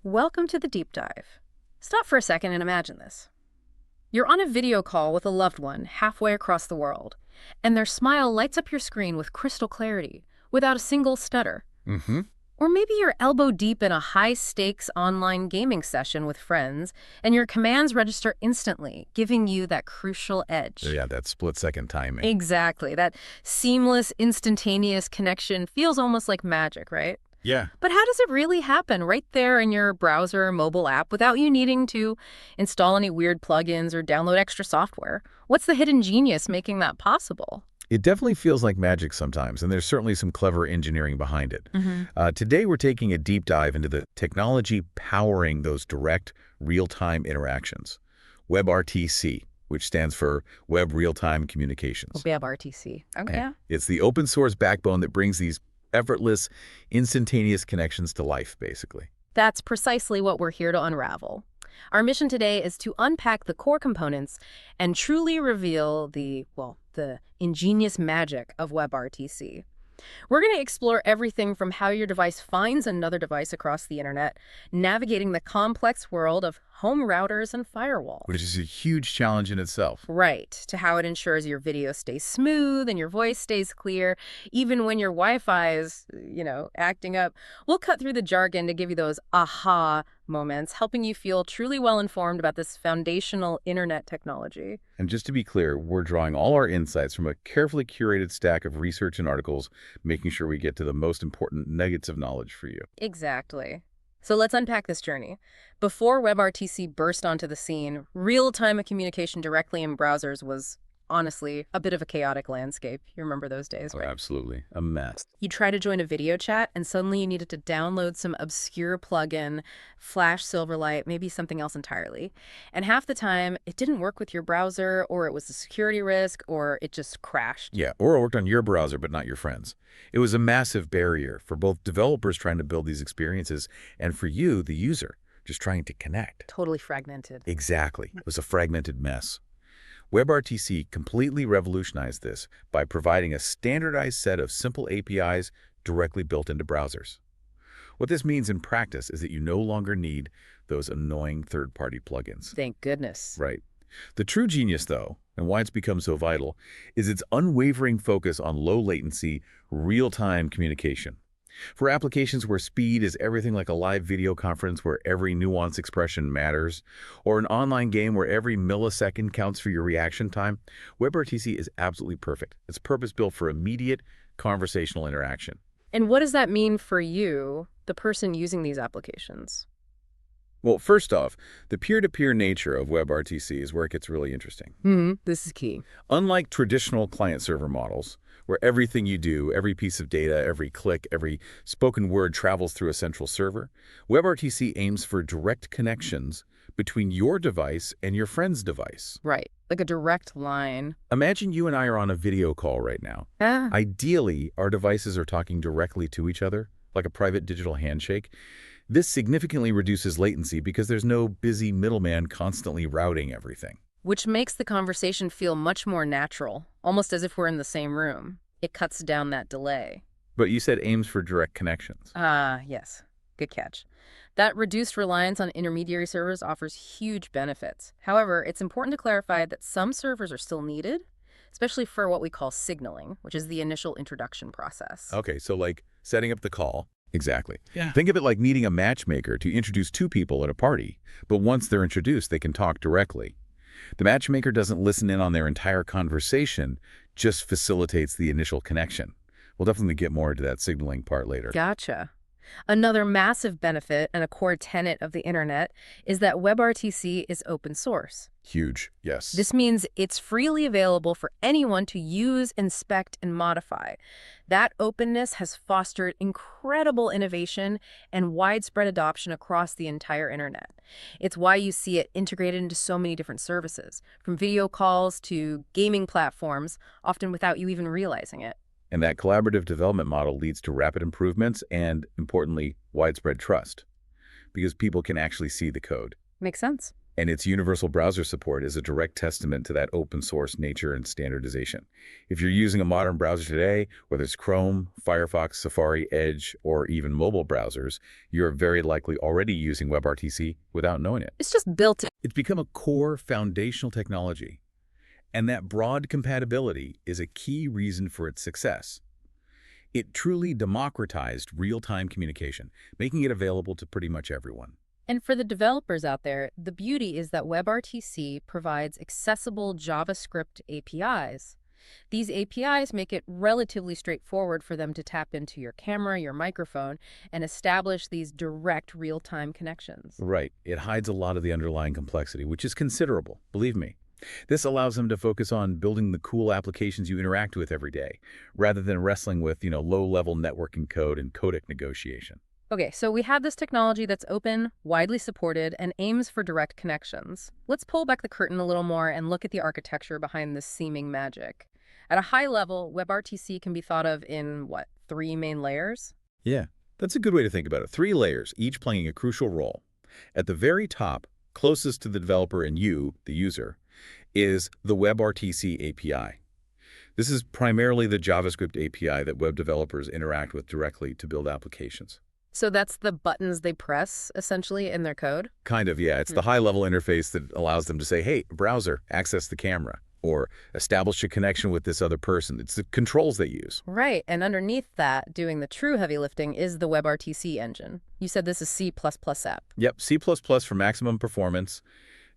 Welcome to the deep dive. Stop for a second and imagine this. You're on a video call with a loved one halfway across the world, and their smile lights up your screen with crystal clarity, without a single stutter. Mm-hmm. Or maybe you're elbow deep in a high-stakes online gaming session with friends, and your commands register instantly, giving you that crucial edge. Yeah, that split-second timing. Exactly. That seamless, instantaneous connection feels almost like magic, right? Yeah. But how does it really happen right there in your browser or mobile app without you needing to install any weird plugins or download extra software? What's the hidden genius making that possible? It definitely feels like magic sometimes, and there's certainly some clever engineering behind it. Today, we're taking a deep dive into the technology powering those direct, real-time interactions. WebRTC, which stands for Web Real-Time Communications. WebRTC. Okay. And it's the open source backbone that brings these effortless, instantaneous connections to life, basically. That's precisely what we're here to unravel. Our mission today is to unpack the core components and truly reveal the ingenious magic of WebRTC. We're going to explore everything from how your device finds another device across the internet, navigating the complex world of home routers and firewalls. Which is a huge challenge in itself. Right, to how it ensures your video stays smooth and your voice stays clear, even when your Wi-Fi is, acting up. We'll cut through the jargon to give you those aha moments, helping you feel truly well-informed about this foundational internet technology. And just to be clear, we're drawing all our insights from a carefully curated stack of research and articles, making sure we get to the most important nuggets of knowledge for you. Exactly. So let's unpack this journey. Before WebRTC burst onto the scene, real-time communication directly in browsers was, honestly, a bit of a chaotic landscape. You remember those days, right? Absolutely. A mess. You try to join a video chat, and suddenly you needed to download some obscure plugin, Flash Silverlight, maybe something else entirely. And half the time, it didn't work with your browser, or it was a security risk, or it just crashed. Yeah, or it worked on your browser, but not your friends. It was a massive barrier for both developers trying to build these experiences and for you, the user, just trying to connect. Totally fragmented. Exactly. It was a fragmented mess. WebRTC completely revolutionized this by providing a standardized set of simple APIs directly built into browsers. What this means in practice is that you no longer need those annoying third-party plugins. Thank goodness. Right. The true genius, though, and why it's become so vital, is its unwavering focus on low-latency, real-time communication. For applications where speed is everything, like a live video conference where every nuanced expression matters, or an online game where every millisecond counts for your reaction time, WebRTC is absolutely perfect. It's purpose-built for immediate conversational interaction. And what does that mean for you, the person using these applications? Well, first off, the peer-to-peer nature of WebRTC is where it gets really interesting. This is key. Unlike traditional client-server models, where everything you do, every piece of data, every click, every spoken word travels through a central server, WebRTC aims for direct connections between your device and your friend's device. Right, like a direct line. Imagine you and I are on a video call right now. Ideally, our devices are talking directly to each other, like a private digital handshake. This significantly reduces latency because there's no busy middleman constantly routing everything. Which makes the conversation feel much more natural, almost as if we're in the same room. It cuts down that delay. But you said aims for direct connections. Yes. Good catch. That reduced reliance on intermediary servers offers huge benefits. However, it's important to clarify that some servers are still needed, especially for what we call signaling, which is the initial introduction process. Okay, so like setting up the call. Exactly. Yeah. Think of it like needing a matchmaker to introduce two people at a party, but once they're introduced, they can talk directly. The matchmaker doesn't listen in on their entire conversation, just facilitates the initial connection. We'll definitely get more into that signaling part later. Gotcha. Another massive benefit and a core tenet of the internet is that WebRTC is open source. Huge, yes. This means it's freely available for anyone to use, inspect, and modify. That openness has fostered incredible innovation and widespread adoption across the entire internet. It's why you see it integrated into so many different services, from video calls to gaming platforms, often without you even realizing it. And that collaborative development model leads to rapid improvements and, importantly, widespread trust, because people can actually see the code. Makes sense. And its universal browser support is a direct testament to that open source nature and standardization. If you're using a modern browser today, whether it's Chrome, Firefox, Safari, Edge, or even mobile browsers, you're very likely already using WebRTC without knowing it. It's just built in. It's become a core foundational technology, and that broad compatibility is a key reason for its success. It truly democratized real-time communication, making it available to pretty much everyone. And for the developers out there, the beauty is that WebRTC provides accessible JavaScript APIs. These APIs make it relatively straightforward for them to tap into your camera, your microphone, and establish these direct real-time connections. Right. It hides a lot of the underlying complexity, which is considerable, believe me. This allows them to focus on building the cool applications you interact with every day, rather than wrestling with, low-level networking code and codec negotiation. Okay, so we have this technology that's open, widely supported, and aims for direct connections. Let's pull back the curtain a little more and look at the architecture behind this seeming magic. At a high level, WebRTC can be thought of in, what, 3 main layers? Yeah, that's a good way to think about it. 3 layers, each playing a crucial role. At the very top, closest to the developer and you, the user, is the WebRTC API. This is primarily the JavaScript API that web developers interact with directly to build applications. So that's the buttons they press, essentially, in their code? Kind of, yeah. It's the high-level interface that allows them to say, hey, browser, access the camera, or establish a connection with this other person. It's the controls they use. Right, and underneath that, doing the true heavy lifting is the WebRTC engine. You said this is C++ app. Yep, C++ for maximum performance.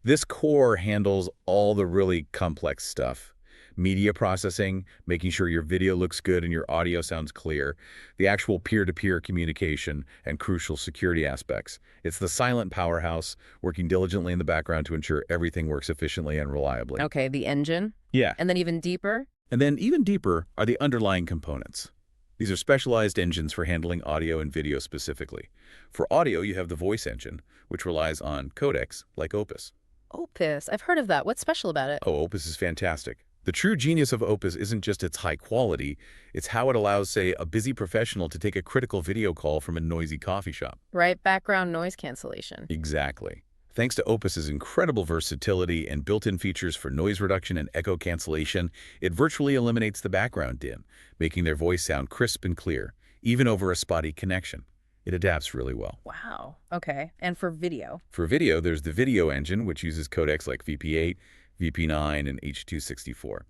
This core handles all the really complex stuff. Media processing, making sure your video looks good and your audio sounds clear, the actual peer-to-peer communication, and crucial security aspects. It's the silent powerhouse, working diligently in the background to ensure everything works efficiently and reliably. Okay, the engine. Yeah. And then even deeper? And then even deeper are the underlying components. These are specialized engines for handling audio and video specifically. For audio, you have the voice engine, which relies on codecs like Opus. Opus, I've heard of that. What's special about it? Oh, Opus is fantastic. The true genius of Opus isn't just its high quality, it's how it allows, say, a busy professional to take a critical video call from a noisy coffee shop. Right, background noise cancellation. Exactly. Thanks to Opus's incredible versatility and built-in features for noise reduction and echo cancellation, it virtually eliminates the background din, making their voice sound crisp and clear, even over a spotty connection. It adapts really well. Wow. Okay. And for video? For video, there's the video engine, which uses codecs like VP8, VP9, and H.264.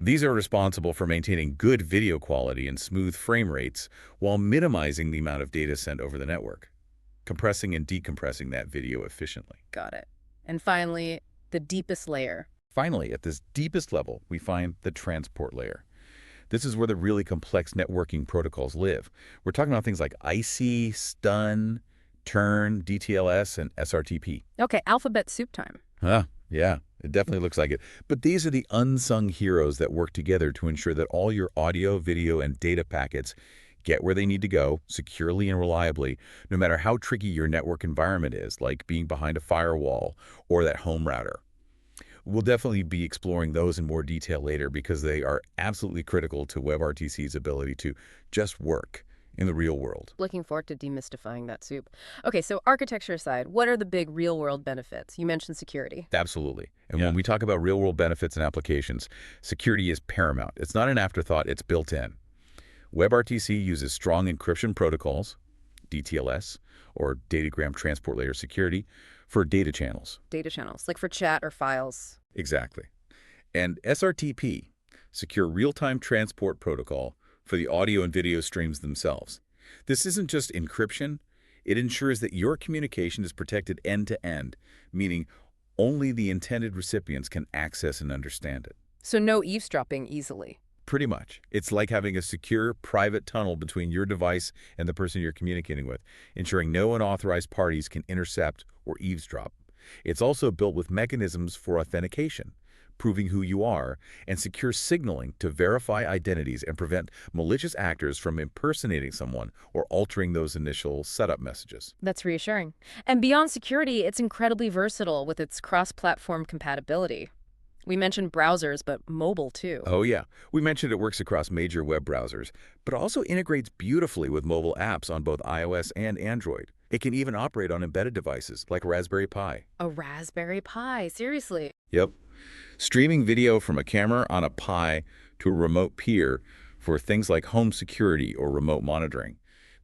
These are responsible for maintaining good video quality and smooth frame rates while minimizing the amount of data sent over the network, compressing and decompressing that video efficiently. Got it. And finally, the deepest layer. Finally, at this deepest level, we find the transport layer. This is where the really complex networking protocols live. We're talking about things like IC, STUN, TURN, DTLS, and SRTP. Okay, alphabet soup time. Yeah, it definitely looks like it. But these are the unsung heroes that work together to ensure that all your audio, video, and data packets get where they need to go securely and reliably, no matter how tricky your network environment is, like being behind a firewall or that home router. We'll definitely be exploring those in more detail later because they are absolutely critical to WebRTC's ability to just work in the real world. Looking forward to demystifying that soup. Okay, so architecture aside, what are the big real-world benefits? You mentioned security. Absolutely. And when we talk about real-world benefits and applications, security is paramount. It's not an afterthought, it's built in. WebRTC uses strong encryption protocols, DTLS, or Datagram Transport Layer Security, for data channels. Data channels, like for chat or files. Exactly. And SRTP, Secure Real-Time Transport Protocol, for the audio and video streams themselves. This isn't just encryption, it ensures that your communication is protected end-to-end, meaning only the intended recipients can access and understand it. So no eavesdropping easily. Pretty much. It's like having a secure, private tunnel between your device and the person you're communicating with, ensuring no unauthorized parties can intercept or eavesdrop. It's also built with mechanisms for authentication, proving who you are, and secure signaling to verify identities and prevent malicious actors from impersonating someone or altering those initial setup messages. That's reassuring. And beyond security, it's incredibly versatile with its cross-platform compatibility. We mentioned browsers, but mobile too. Oh yeah, we mentioned it works across major web browsers, but also integrates beautifully with mobile apps on both iOS and Android. It can even operate on embedded devices like a Raspberry Pi. A Raspberry Pi, seriously. Yep. Streaming video from a camera on a Pi to a remote peer for things like home security or remote monitoring.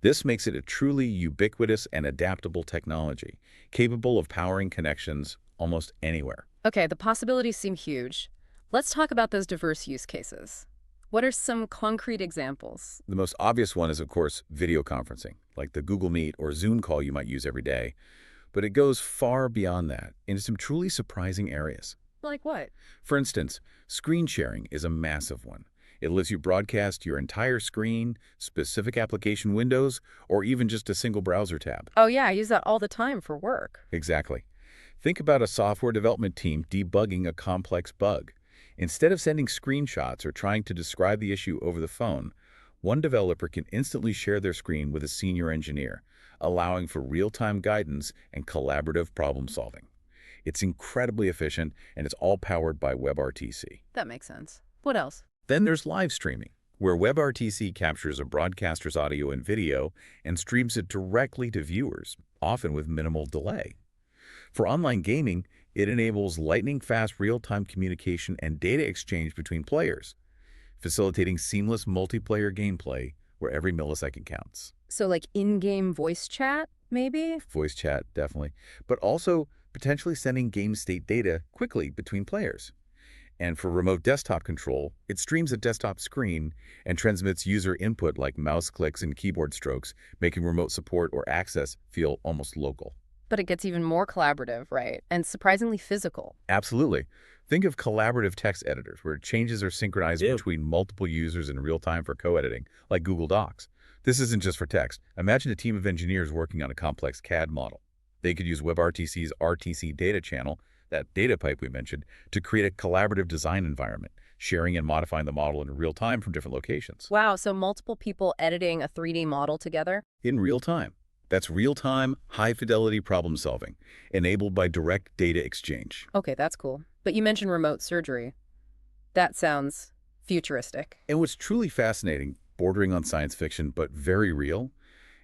This makes it a truly ubiquitous and adaptable technology, capable of powering connections almost anywhere. Okay, the possibilities seem huge. Let's talk about those diverse use cases. What are some concrete examples? The most obvious one is, of course, video conferencing, like the Google Meet or Zoom call you might use every day. But it goes far beyond that into some truly surprising areas. Like what? For instance, screen sharing is a massive one. It lets you broadcast your entire screen, specific application windows, or even just a single browser tab. Oh yeah, I use that all the time for work. Exactly. Think about a software development team debugging a complex bug. Instead of sending screenshots or trying to describe the issue over the phone, one developer can instantly share their screen with a senior engineer, allowing for real-time guidance and collaborative problem solving. It's incredibly efficient, and it's all powered by WebRTC. That makes sense. What else? Then there's live streaming, where WebRTC captures a broadcaster's audio and video and streams it directly to viewers, often with minimal delay. For online gaming, it enables lightning-fast real-time communication and data exchange between players, facilitating seamless multiplayer gameplay where every millisecond counts. So like in-game voice chat, maybe? Voice chat, definitely, but also potentially sending game state data quickly between players. And for remote desktop control, it streams a desktop screen and transmits user input like mouse clicks and keyboard strokes, making remote support or access feel almost local. But it gets even more collaborative, right? And surprisingly physical. Absolutely. Think of collaborative text editors where changes are synchronized between multiple users in real time for co-editing, like Google Docs. This isn't just for text. Imagine a team of engineers working on a complex CAD model. They could use WebRTC's RTC data channel, that data pipe we mentioned, to create a collaborative design environment, sharing and modifying the model in real time from different locations. Wow, so multiple people editing a 3D model together? In real time. That's real-time, high-fidelity problem solving, enabled by direct data exchange. Okay, that's cool. But you mentioned remote surgery. That sounds futuristic. And what's truly fascinating, bordering on science fiction but very real,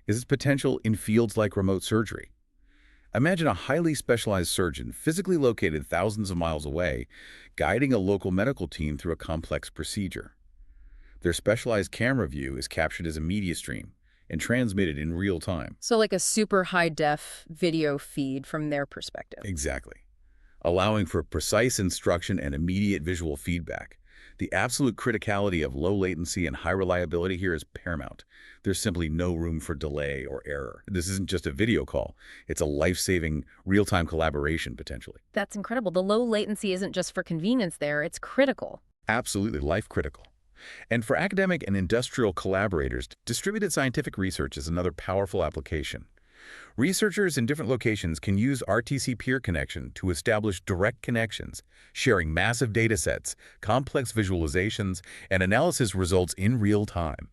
is its potential in fields like remote surgery. Imagine a highly specialized surgeon physically located thousands of miles away, guiding a local medical team through a complex procedure. Their specialized camera view is captured as a media stream and transmitted in real time. So like a super high-def video feed from their perspective. Exactly. Allowing for precise instruction and immediate visual feedback. The absolute criticality of low latency and high reliability here is paramount. There's simply no room for delay or error. This isn't just a video call. It's a life-saving, real-time collaboration, potentially. That's incredible. The low latency isn't just for convenience there, it's critical. Absolutely life-critical. And for academic and industrial collaborators, distributed scientific research is another powerful application. Researchers in different locations can use RTC peer connection to establish direct connections, sharing massive data sets, complex visualizations, and analysis results in real time.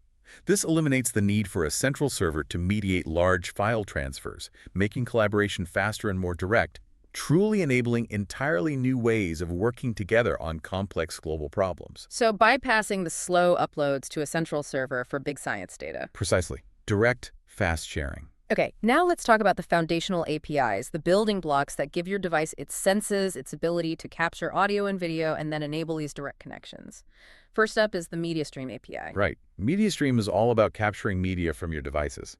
This eliminates the need for a central server to mediate large file transfers, making collaboration faster and more direct, truly enabling entirely new ways of working together on complex global problems. So bypassing the slow uploads to a central server for big science data. Precisely. Direct, fast sharing. Okay, now let's talk about the foundational APIs, the building blocks that give your device its senses, its ability to capture audio and video, and then enable these direct connections. First up is the MediaStream API. Right. MediaStream is all about capturing media from your devices.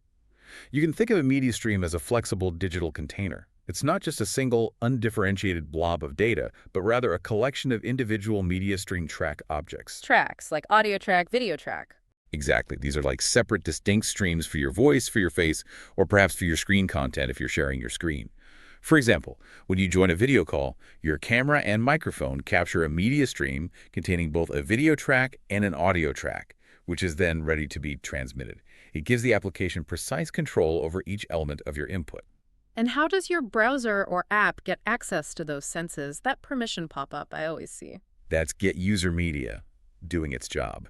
You can think of a MediaStream as a flexible digital container. It's not just a single, undifferentiated blob of data, but rather a collection of individual MediaStream track objects. Tracks, like audio track, video track. Exactly. These are like separate, distinct streams for your voice, for your face, or perhaps for your screen content if you're sharing your screen. For example, when you join a video call, your camera and microphone capture a media stream containing both a video track and an audio track, which is then ready to be transmitted. It gives the application precise control over each element of your input. And how does your browser or app get access to those senses? That permission pop-up I always see. That's Get User Media doing its job.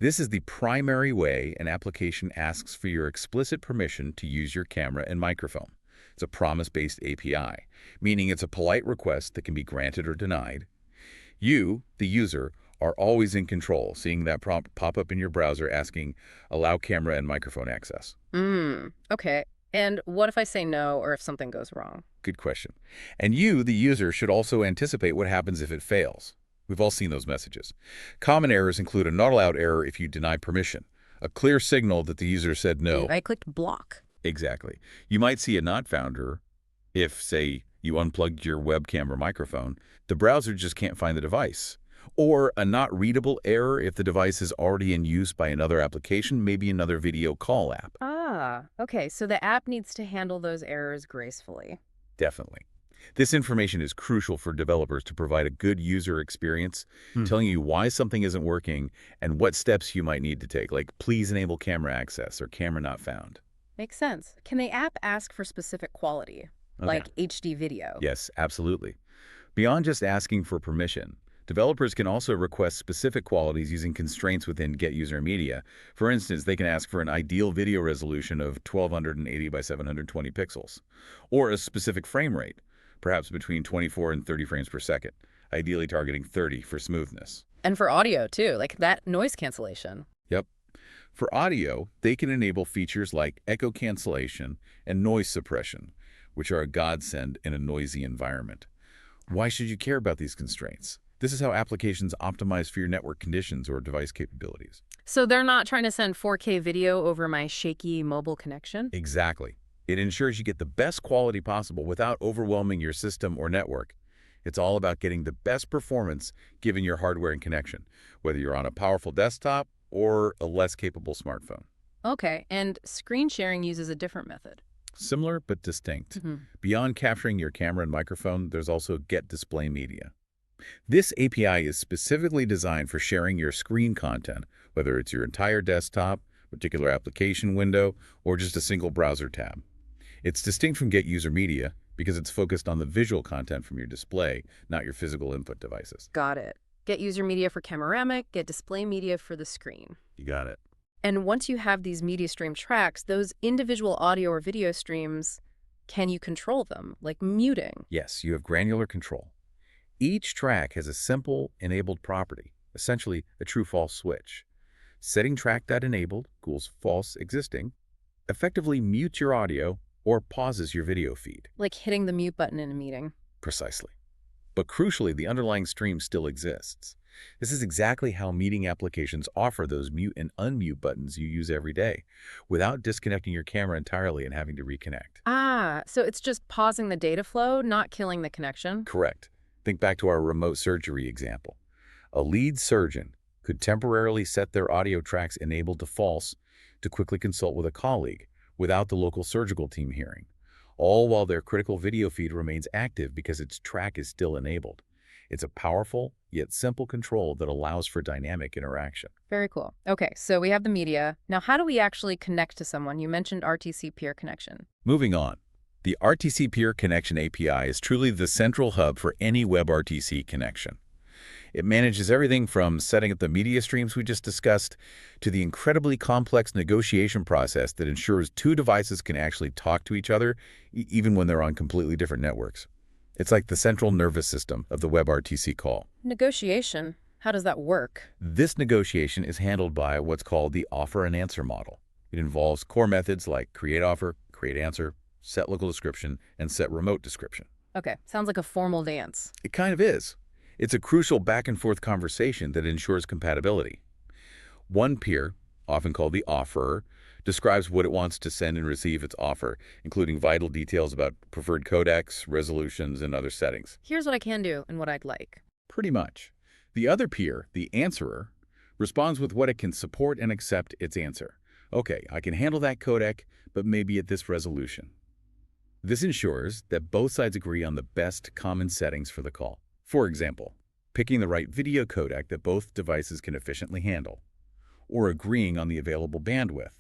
This is the primary way an application asks for your explicit permission to use your camera and microphone. It's a promise-based API, meaning it's a polite request that can be granted or denied. You, the user, are always in control, seeing that prompt pop up in your browser asking, allow camera and microphone access. Okay. And what if I say no or if something goes wrong? Good question. And you, the user, should also anticipate what happens if it fails. We've all seen those messages. Common errors include a not allowed error if you deny permission, a clear signal that the user said no. I clicked block. Exactly. You might see a not found error if, say, you unplugged your webcam or microphone. The browser just can't find the device. Or a not readable error if the device is already in use by another application, maybe another video call app. Ah, okay. So the app needs to handle those errors gracefully. Definitely. This information is crucial for developers to provide a good user experience, telling you why something isn't working and what steps you might need to take, like please enable camera access or camera not found. Makes sense. Can the app ask for specific quality, Okay. like HD video? Yes, absolutely. Beyond just asking for permission, developers can also request specific qualities using constraints within Get User Media. For instance, they can ask for an ideal video resolution of 1280 by 720 pixels, or a specific frame rate, perhaps between 24 and 30 frames per second, ideally targeting 30 for smoothness. And for audio, too, like that noise cancellation. Yep. For audio, they can enable features like echo cancellation and noise suppression, which are a godsend in a noisy environment. Why should you care about these constraints? This is how applications optimize for your network conditions or device capabilities. So they're not trying to send 4K video over my shaky mobile connection? Exactly. It ensures you get the best quality possible without overwhelming your system or network. It's all about getting the best performance given your hardware and connection, whether you're on a powerful desktop or a less capable smartphone. Okay, and screen sharing uses a different method. Similar but distinct. Mm-hmm. Beyond capturing your camera and microphone, there's also Get Display Media. This API is specifically designed for sharing your screen content, whether it's your entire desktop, particular application window, or just a single browser tab. It's distinct from Get User Media because it's focused on the visual content from your display, not your physical input devices. Got it. Get user media for Cameramic, get display media for the screen. You got it. And once you have these media stream tracks, those individual audio or video streams, can you control them, like muting? Yes, you have granular control. Each track has a simple enabled property, essentially a true-false switch. Setting track.enabled equals false existing effectively mutes your audio or pauses your video feed. Like hitting the mute button in a meeting. Precisely. But crucially, the underlying stream still exists. This is exactly how meeting applications offer those mute and unmute buttons you use every day, without disconnecting your camera entirely and having to reconnect. Ah, so it's just pausing the data flow, not killing the connection? Correct. Think back to our remote surgery example. A lead surgeon could temporarily set their audio tracks enabled to false to quickly consult with a colleague without the local surgical team hearing, all while their critical video feed remains active because its track is still enabled. It's a powerful, yet simple control that allows for dynamic interaction. Very cool. Okay, so we have the media. Now, how do we actually connect to someone? You mentioned RTC peer connection. Moving on. The RTC Peer Connection API is truly the central hub for any WebRTC connection. It manages everything from setting up the media streams we just discussed to the incredibly complex negotiation process that ensures two devices can actually talk to each other even when they're on completely different networks. It's like the central nervous system of the WebRTC call. Negotiation? How does that work? This negotiation is handled by what's called the offer and answer model. It involves core methods like create offer, create answer, set local description, and set remote description. Okay, sounds like a formal dance. It kind of is. It's a crucial back-and-forth conversation that ensures compatibility. One peer, often called the offerer, describes what it wants to send and receive its offer, including vital details about preferred codecs, resolutions, and other settings. Here's what I can do and what I'd like. Pretty much. The other peer, the answerer, responds with what it can support and accept its answer. Okay, I can handle that codec, but maybe at this resolution. This ensures that both sides agree on the best common settings for the call. For example, picking the right video codec that both devices can efficiently handle, or agreeing on the available bandwidth.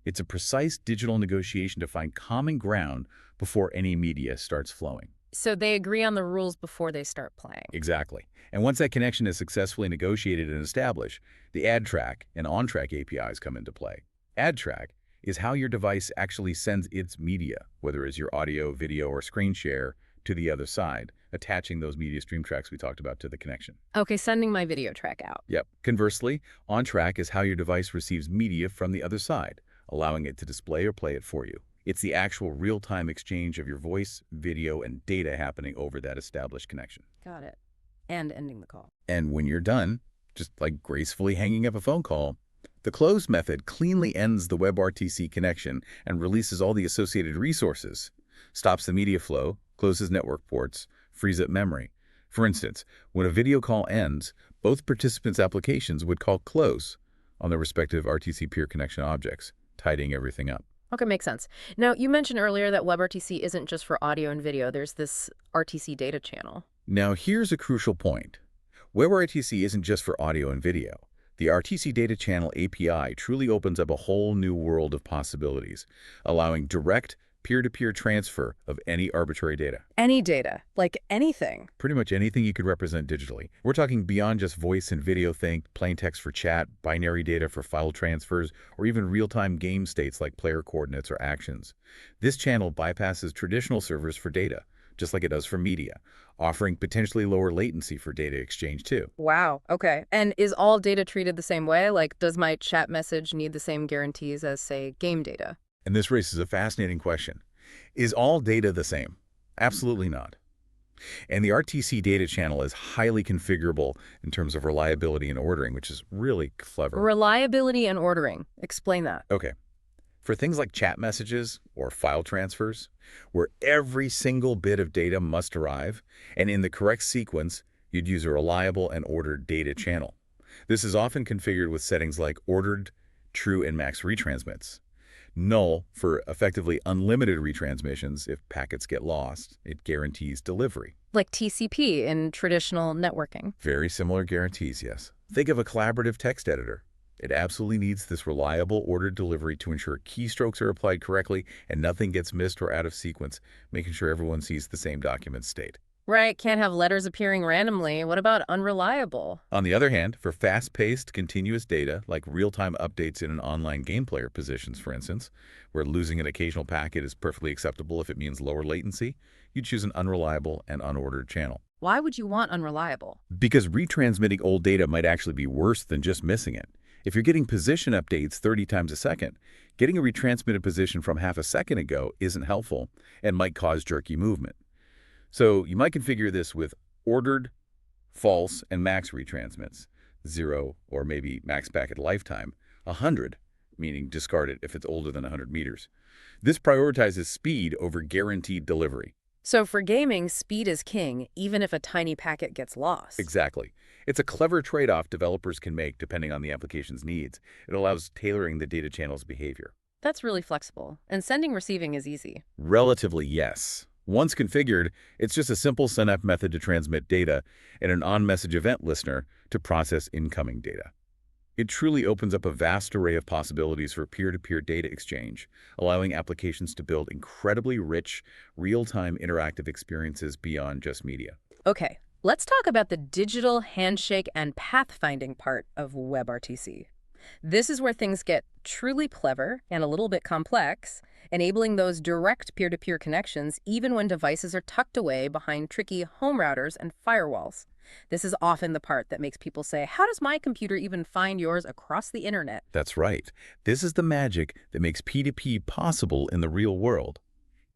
It's a precise digital negotiation to find common ground before any media starts flowing. So they agree on the rules before they start playing. Exactly. And once that connection is successfully negotiated and established, the add track and on track APIs come into play. Add track is how your device actually sends its media, whether it's your audio, video, or screen share, to the other side, attaching those media stream tracks we talked about to the connection. Okay, sending my video track out. Yep. Conversely, on track is how your device receives media from the other side, allowing it to display or play it for you. It's the actual real-time exchange of your voice, video, and data happening over that established connection. Got it. And ending the call. And when you're done, just like gracefully hanging up a phone call, the close method cleanly ends the WebRTC connection and releases all the associated resources, stops the media flow, closes network ports, frees up memory. For instance, when a video call ends, both participants' applications would call close on their respective RTC peer connection objects, tidying everything up. Okay, makes sense. Now, you mentioned earlier that WebRTC isn't just for audio and video. There's this RTC data channel. Now, here's a crucial point. WebRTC isn't just for audio and video. The RTC Data Channel API truly opens up a whole new world of possibilities, allowing direct peer-to-peer transfer of any arbitrary data. Any data, like anything. Pretty much anything you could represent digitally. We're talking beyond just voice and video, think plain text for chat, binary data for file transfers, or even real-time game states like player coordinates or actions. This channel bypasses traditional servers for data, just like it does for media, offering potentially lower latency for data exchange too. Wow, okay. And is all data treated the same way? Like, does my chat message need the same guarantees as, say, game data? And this raises a fascinating question. Is all data the same? Absolutely not. And the RTC data channel is highly configurable in terms of reliability and ordering, which is really clever. Reliability and ordering. Explain that. Okay. For things like chat messages or file transfers, where every single bit of data must arrive, and in the correct sequence, you'd use a reliable and ordered data channel. This is often configured with settings like ordered, true, and max retransmits. Null for effectively unlimited retransmissions. If packets get lost, it guarantees delivery. Like TCP in traditional networking. Very similar guarantees, yes. Think of a collaborative text editor. It absolutely needs this reliable ordered delivery to ensure keystrokes are applied correctly and nothing gets missed or out of sequence, making sure everyone sees the same document state. Right, can't have letters appearing randomly. What about unreliable? On the other hand, for fast-paced, continuous data, like real-time updates in an online game player positions, for instance, where losing an occasional packet is perfectly acceptable if it means lower latency, you choose an unreliable and unordered channel. Why would you want unreliable? Because retransmitting old data might actually be worse than just missing it. If you're getting position updates 30 times a second, getting a retransmitted position from half a second ago isn't helpful and might cause jerky movement. So you might configure this with ordered, false, and max retransmits, 0 or maybe max packet lifetime, 100, meaning discard it if it's older than 100 meters. This prioritizes speed over guaranteed delivery. So for gaming, speed is king, even if a tiny packet gets lost. Exactly. It's a clever trade-off developers can make depending on the application's needs. It allows tailoring the data channel's behavior. That's really flexible. And sending-receiving is easy. Relatively, yes. Once configured, it's just a simple send-up method to transmit data and an on-message event listener to process incoming data. It truly opens up a vast array of possibilities for peer-to-peer data exchange, allowing applications to build incredibly rich, real-time interactive experiences beyond just media. Okay, let's talk about the digital handshake and pathfinding part of WebRTC. This is where things get truly clever and a little bit complex, enabling those direct peer-to-peer connections even when devices are tucked away behind tricky home routers and firewalls. This is often the part that makes people say, how does my computer even find yours across the internet? That's right. This is the magic that makes P2P possible in the real world.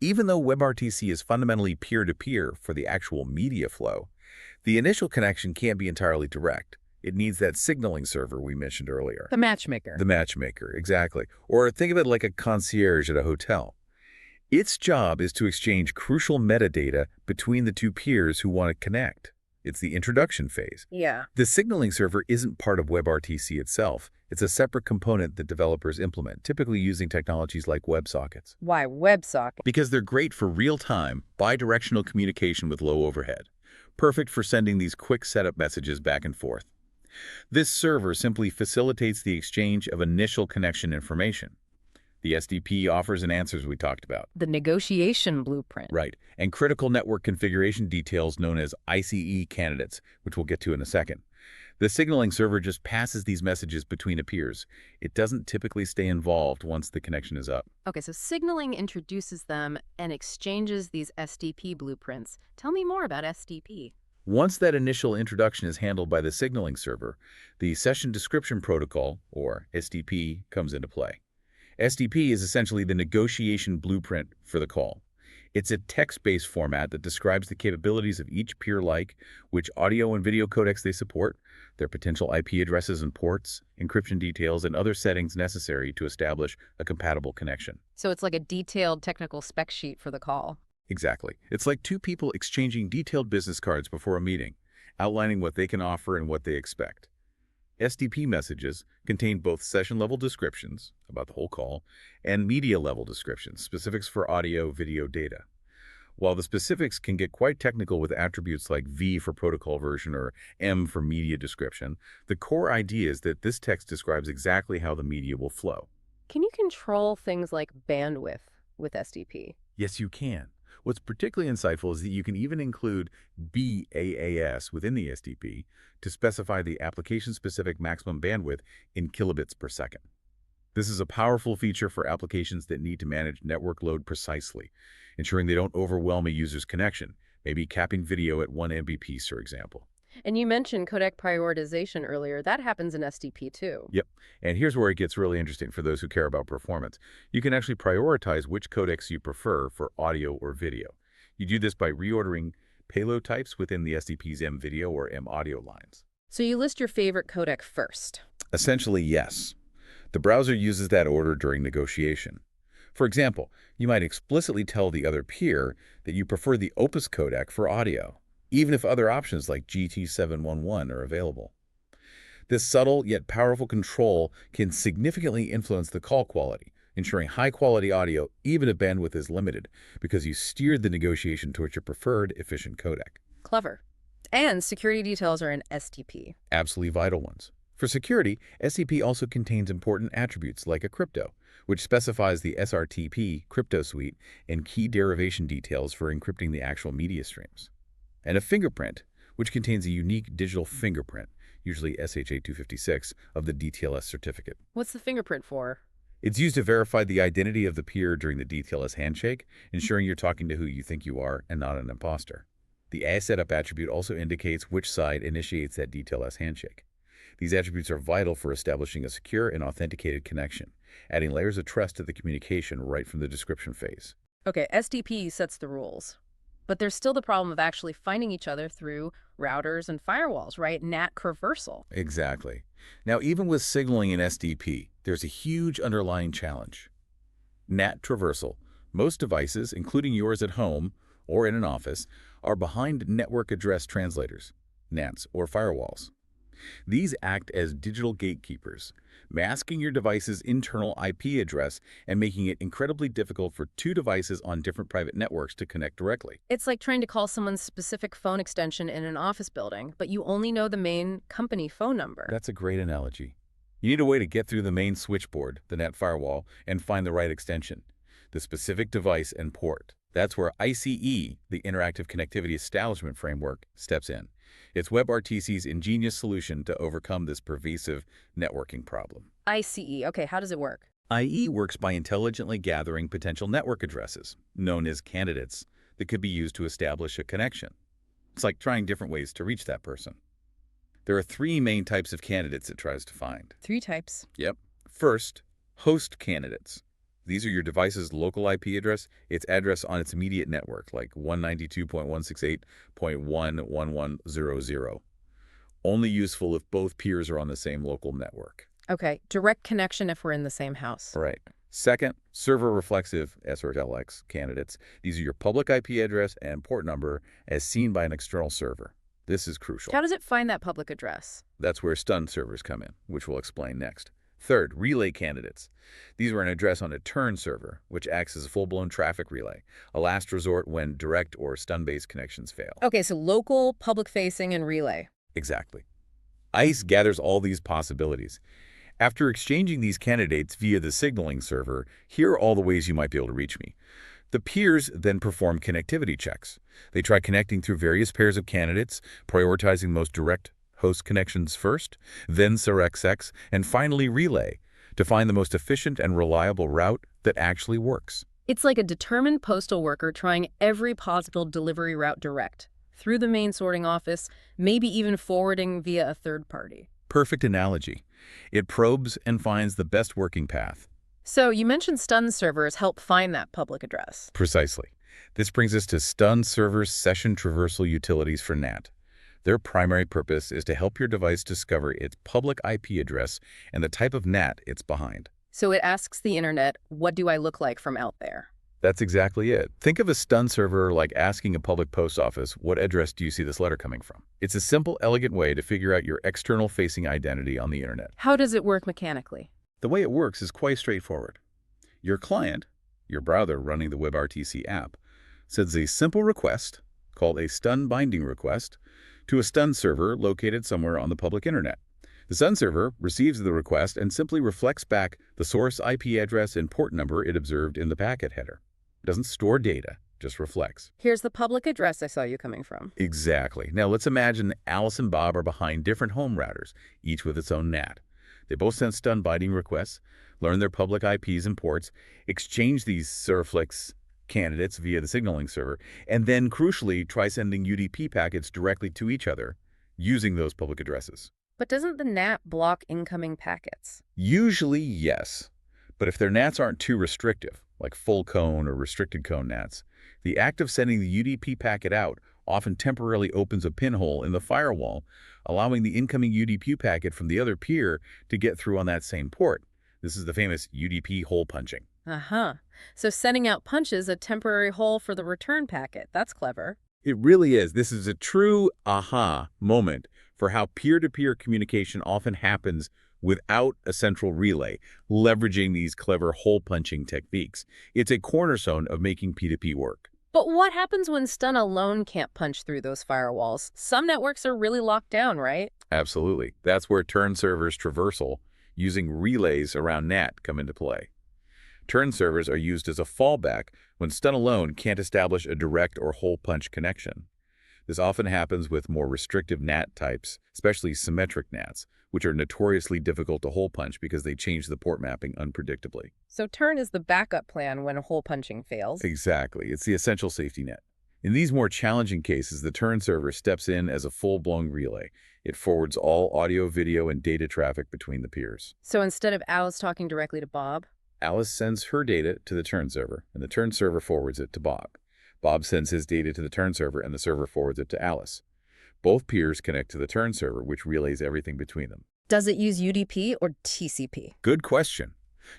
Even though WebRTC is fundamentally peer-to-peer for the actual media flow, the initial connection can't be entirely direct. It needs that signaling server we mentioned earlier. The matchmaker. The matchmaker, exactly. Or think of it like a concierge at a hotel. Its job is to exchange crucial metadata between the two peers who want to connect. It's the introduction phase. Yeah. The signaling server isn't part of WebRTC itself. It's a separate component that developers implement, typically using technologies like WebSockets. Why WebSocket? Because they're great for real-time, bidirectional communication with low overhead. Perfect for sending these quick setup messages back and forth. This server simply facilitates the exchange of initial connection information. The SDP offers and answers we talked about. The negotiation blueprint. Right, and critical network configuration details known as ICE candidates, which we'll get to in a second. The signaling server just passes these messages between peers. It doesn't typically stay involved once the connection is up. Okay, so signaling introduces them and exchanges these SDP blueprints. Tell me more about SDP. Once that initial introduction is handled by the signaling server, the Session Description Protocol, or SDP, comes into play. SDP is essentially the negotiation blueprint for the call. It's a text-based format that describes the capabilities of each peer like which audio and video codecs they support, their potential IP addresses and ports, encryption details, and other settings necessary to establish a compatible connection. So it's like a detailed technical spec sheet for the call. Exactly. It's like two people exchanging detailed business cards before a meeting, outlining what they can offer and what they expect. SDP messages contain both session-level descriptions about the whole call and media-level descriptions, specifics for audio, video data. While the specifics can get quite technical with attributes like V for protocol version or M for media description, the core idea is that this text describes exactly how the media will flow. Can you control things like bandwidth with SDP? Yes, you can. What's particularly insightful is that you can even include BAAS within the SDP to specify the application-specific maximum bandwidth in kilobits per second. This is a powerful feature for applications that need to manage network load precisely, ensuring they don't overwhelm a user's connection, maybe capping video at 1 Mbps, for example. And you mentioned codec prioritization earlier. That happens in SDP too. Yep, and here's where it gets really interesting for those who care about performance. You can actually prioritize which codecs you prefer for audio or video. You do this by reordering payload types within the SDP's M-video or M-audio lines. So you list your favorite codec first. Essentially, yes. The browser uses that order during negotiation. For example, you might explicitly tell the other peer that you prefer the Opus codec for audio, even if other options like GT711 are available. This subtle yet powerful control can significantly influence the call quality, ensuring high-quality audio even if bandwidth is limited, because you steered the negotiation towards your preferred efficient codec. Clever. And security details are in SDP. Absolutely vital ones. For security, SDP also contains important attributes like a crypto, which specifies the SRTP crypto suite and key derivation details for encrypting the actual media streams. And a fingerprint, which contains a unique digital fingerprint, usually SHA-256, of the DTLS certificate. What's the fingerprint for? It's used to verify the identity of the peer during the DTLS handshake, ensuring you're talking to who you think you are and not an imposter. The ASSetup attribute also indicates which side initiates that DTLS handshake. These attributes are vital for establishing a secure and authenticated connection, adding layers of trust to the communication right from the description phase. Okay, SDP sets the rules. But there's still the problem of actually finding each other through routers and firewalls, right? NAT traversal. Exactly. Now, even with signaling in SDP, there's a huge underlying challenge. NAT traversal. Most devices, including yours at home or in an office, are behind network address translators, NATs, or firewalls. These act as digital gatekeepers, masking your device's internal IP address and making it incredibly difficult for two devices on different private networks to connect directly. It's like trying to call someone's specific phone extension in an office building, but you only know the main company phone number. That's a great analogy. You need a way to get through the main switchboard, the NAT firewall, and find the right extension, the specific device and port. That's where ICE, the Interactive Connectivity Establishment Framework, steps in. It's WebRTC's ingenious solution to overcome this pervasive networking problem. ICE. Okay, how does it work? IE works by intelligently gathering potential network addresses, known as candidates, that could be used to establish a connection. It's like trying different ways to reach that person. There are three main types of candidates it tries to find. 3 types. Yep. First, host candidates. These are your device's local IP address, its address on its immediate network, like 192.168.11100. Only useful if both peers are on the same local network. Okay, direct connection if we're in the same house. Right. Second, server-reflexive SRLX candidates. These are your public IP address and port number as seen by an external server. This is crucial. How does it find that public address? That's where stun servers come in, which we'll explain next. Third, relay candidates. These are an address on a turn server, which acts as a full-blown traffic relay, a last resort when direct or stun-based connections fail. Okay, so local, public-facing, and relay. Exactly. ICE gathers all these possibilities. After exchanging these candidates via the signaling server, here are all the ways you might be able to reach me. The peers then perform connectivity checks. They try connecting through various pairs of candidates, prioritizing the most direct host connections first, then SerXX, and finally relay to find the most efficient and reliable route that actually works. It's like a determined postal worker trying every possible delivery route direct, through the main sorting office, maybe even forwarding via a third party. Perfect analogy. It probes and finds the best working path. So you mentioned stun servers help find that public address. Precisely. This brings us to Stun Server's session traversal utilities for NAT. Their primary purpose is to help your device discover its public IP address and the type of NAT it's behind. So it asks the internet, what do I look like from out there? That's exactly it. Think of a stun server like asking a public post office, what address do you see this letter coming from? It's a simple, elegant way to figure out your external-facing identity on the internet. How does it work mechanically? The way it works is quite straightforward. Your client, your browser running the WebRTC app, sends a simple request, called a stun binding request, to a stun server located somewhere on the public internet. The stun server receives the request and simply reflects back the source IP address and port number it observed in the packet header. It doesn't store data, just reflects. Here's the public address I saw you coming from. Exactly. Now let's imagine Alice and Bob are behind different home routers, each with its own NAT. They both send stun binding requests, learn their public IPs and ports, exchange these surflex candidates via the signaling server, and then, crucially, try sending UDP packets directly to each other using those public addresses. But doesn't the NAT block incoming packets? Usually, yes. But if their NATs aren't too restrictive, like full cone or restricted cone NATs, the act of sending the UDP packet out often temporarily opens a pinhole in the firewall, allowing the incoming UDP packet from the other peer to get through on that same port. This is the famous UDP hole punching. Uh-huh. So sending out punches a temporary hole for the return packet. That's clever. It really is. This is a true aha moment for how peer-to-peer communication often happens without a central relay, leveraging these clever hole-punching techniques. It's a cornerstone of making P2P work. But what happens when stun alone can't punch through those firewalls? Some networks are really locked down, right? Absolutely. That's where turn servers traversal, using relays around NAT, come into play. Turn servers are used as a fallback when stun alone can't establish a direct or hole punch connection. This often happens with more restrictive NAT types, especially symmetric NATs, which are notoriously difficult to hole punch because they change the port mapping unpredictably. So turn is the backup plan when hole punching fails. Exactly. It's the essential safety net. In these more challenging cases, the turn server steps in as a full-blown relay. It forwards all audio, video, and data traffic between the peers. So instead of Alice talking directly to Bob, Alice sends her data to the turn server, and the turn server forwards it to Bob. Bob sends his data to the turn server, and the server forwards it to Alice. Both peers connect to the turn server, which relays everything between them. does it use UDP or TCP? Good question.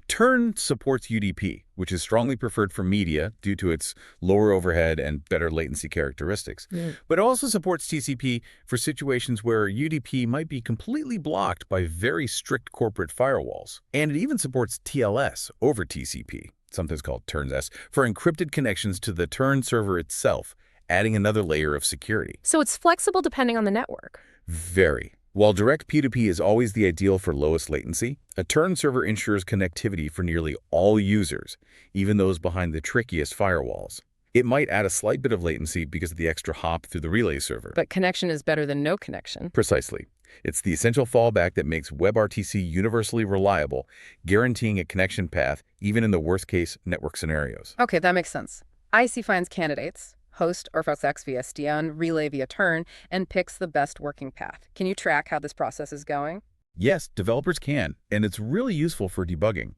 Turn supports UDP, which is strongly preferred for media due to its lower overhead and better latency characteristics. But it also supports TCP for situations where UDP might be completely blocked by very strict corporate firewalls. And it even supports TLS over TCP, sometimes called TurnsS, for encrypted connections to the turn server itself, adding another layer of security. So it's flexible depending on the network. Very. While direct P2P is always the ideal for lowest latency, a turn server ensures connectivity for nearly all users, even those behind the trickiest firewalls. It might add a slight bit of latency because of the extra hop through the relay server. But connection is better than no connection. Precisely. It's the essential fallback that makes WebRTC universally reliable, guaranteeing a connection path even in the worst-case network scenarios. Okay, that makes sense. IC finds candidates, host or FSX via SDN, relay via turn, and picks the best working path. Can you track how this process is going? Yes, developers can, and it's really useful for debugging.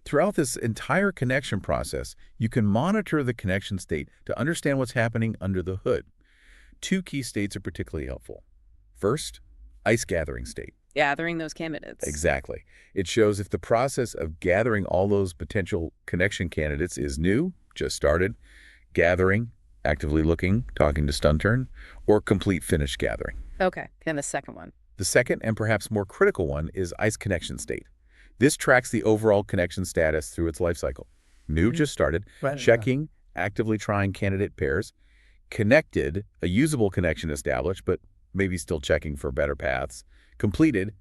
Throughout this entire connection process, you can monitor the connection state to understand what's happening under the hood. Two key states are particularly helpful. First, ICE gathering state. Gathering those candidates. Exactly. It shows if the process of gathering all those potential connection candidates is new, just started, gathering, actively looking, talking to StunTurn, or complete finished gathering. Okay, and the second one. The second and perhaps more critical one is ICE connection state. This tracks the overall connection status through its lifecycle. New, just started, checking, actively trying candidate pairs, connected, a usable connection established, but maybe still checking for better paths, completed,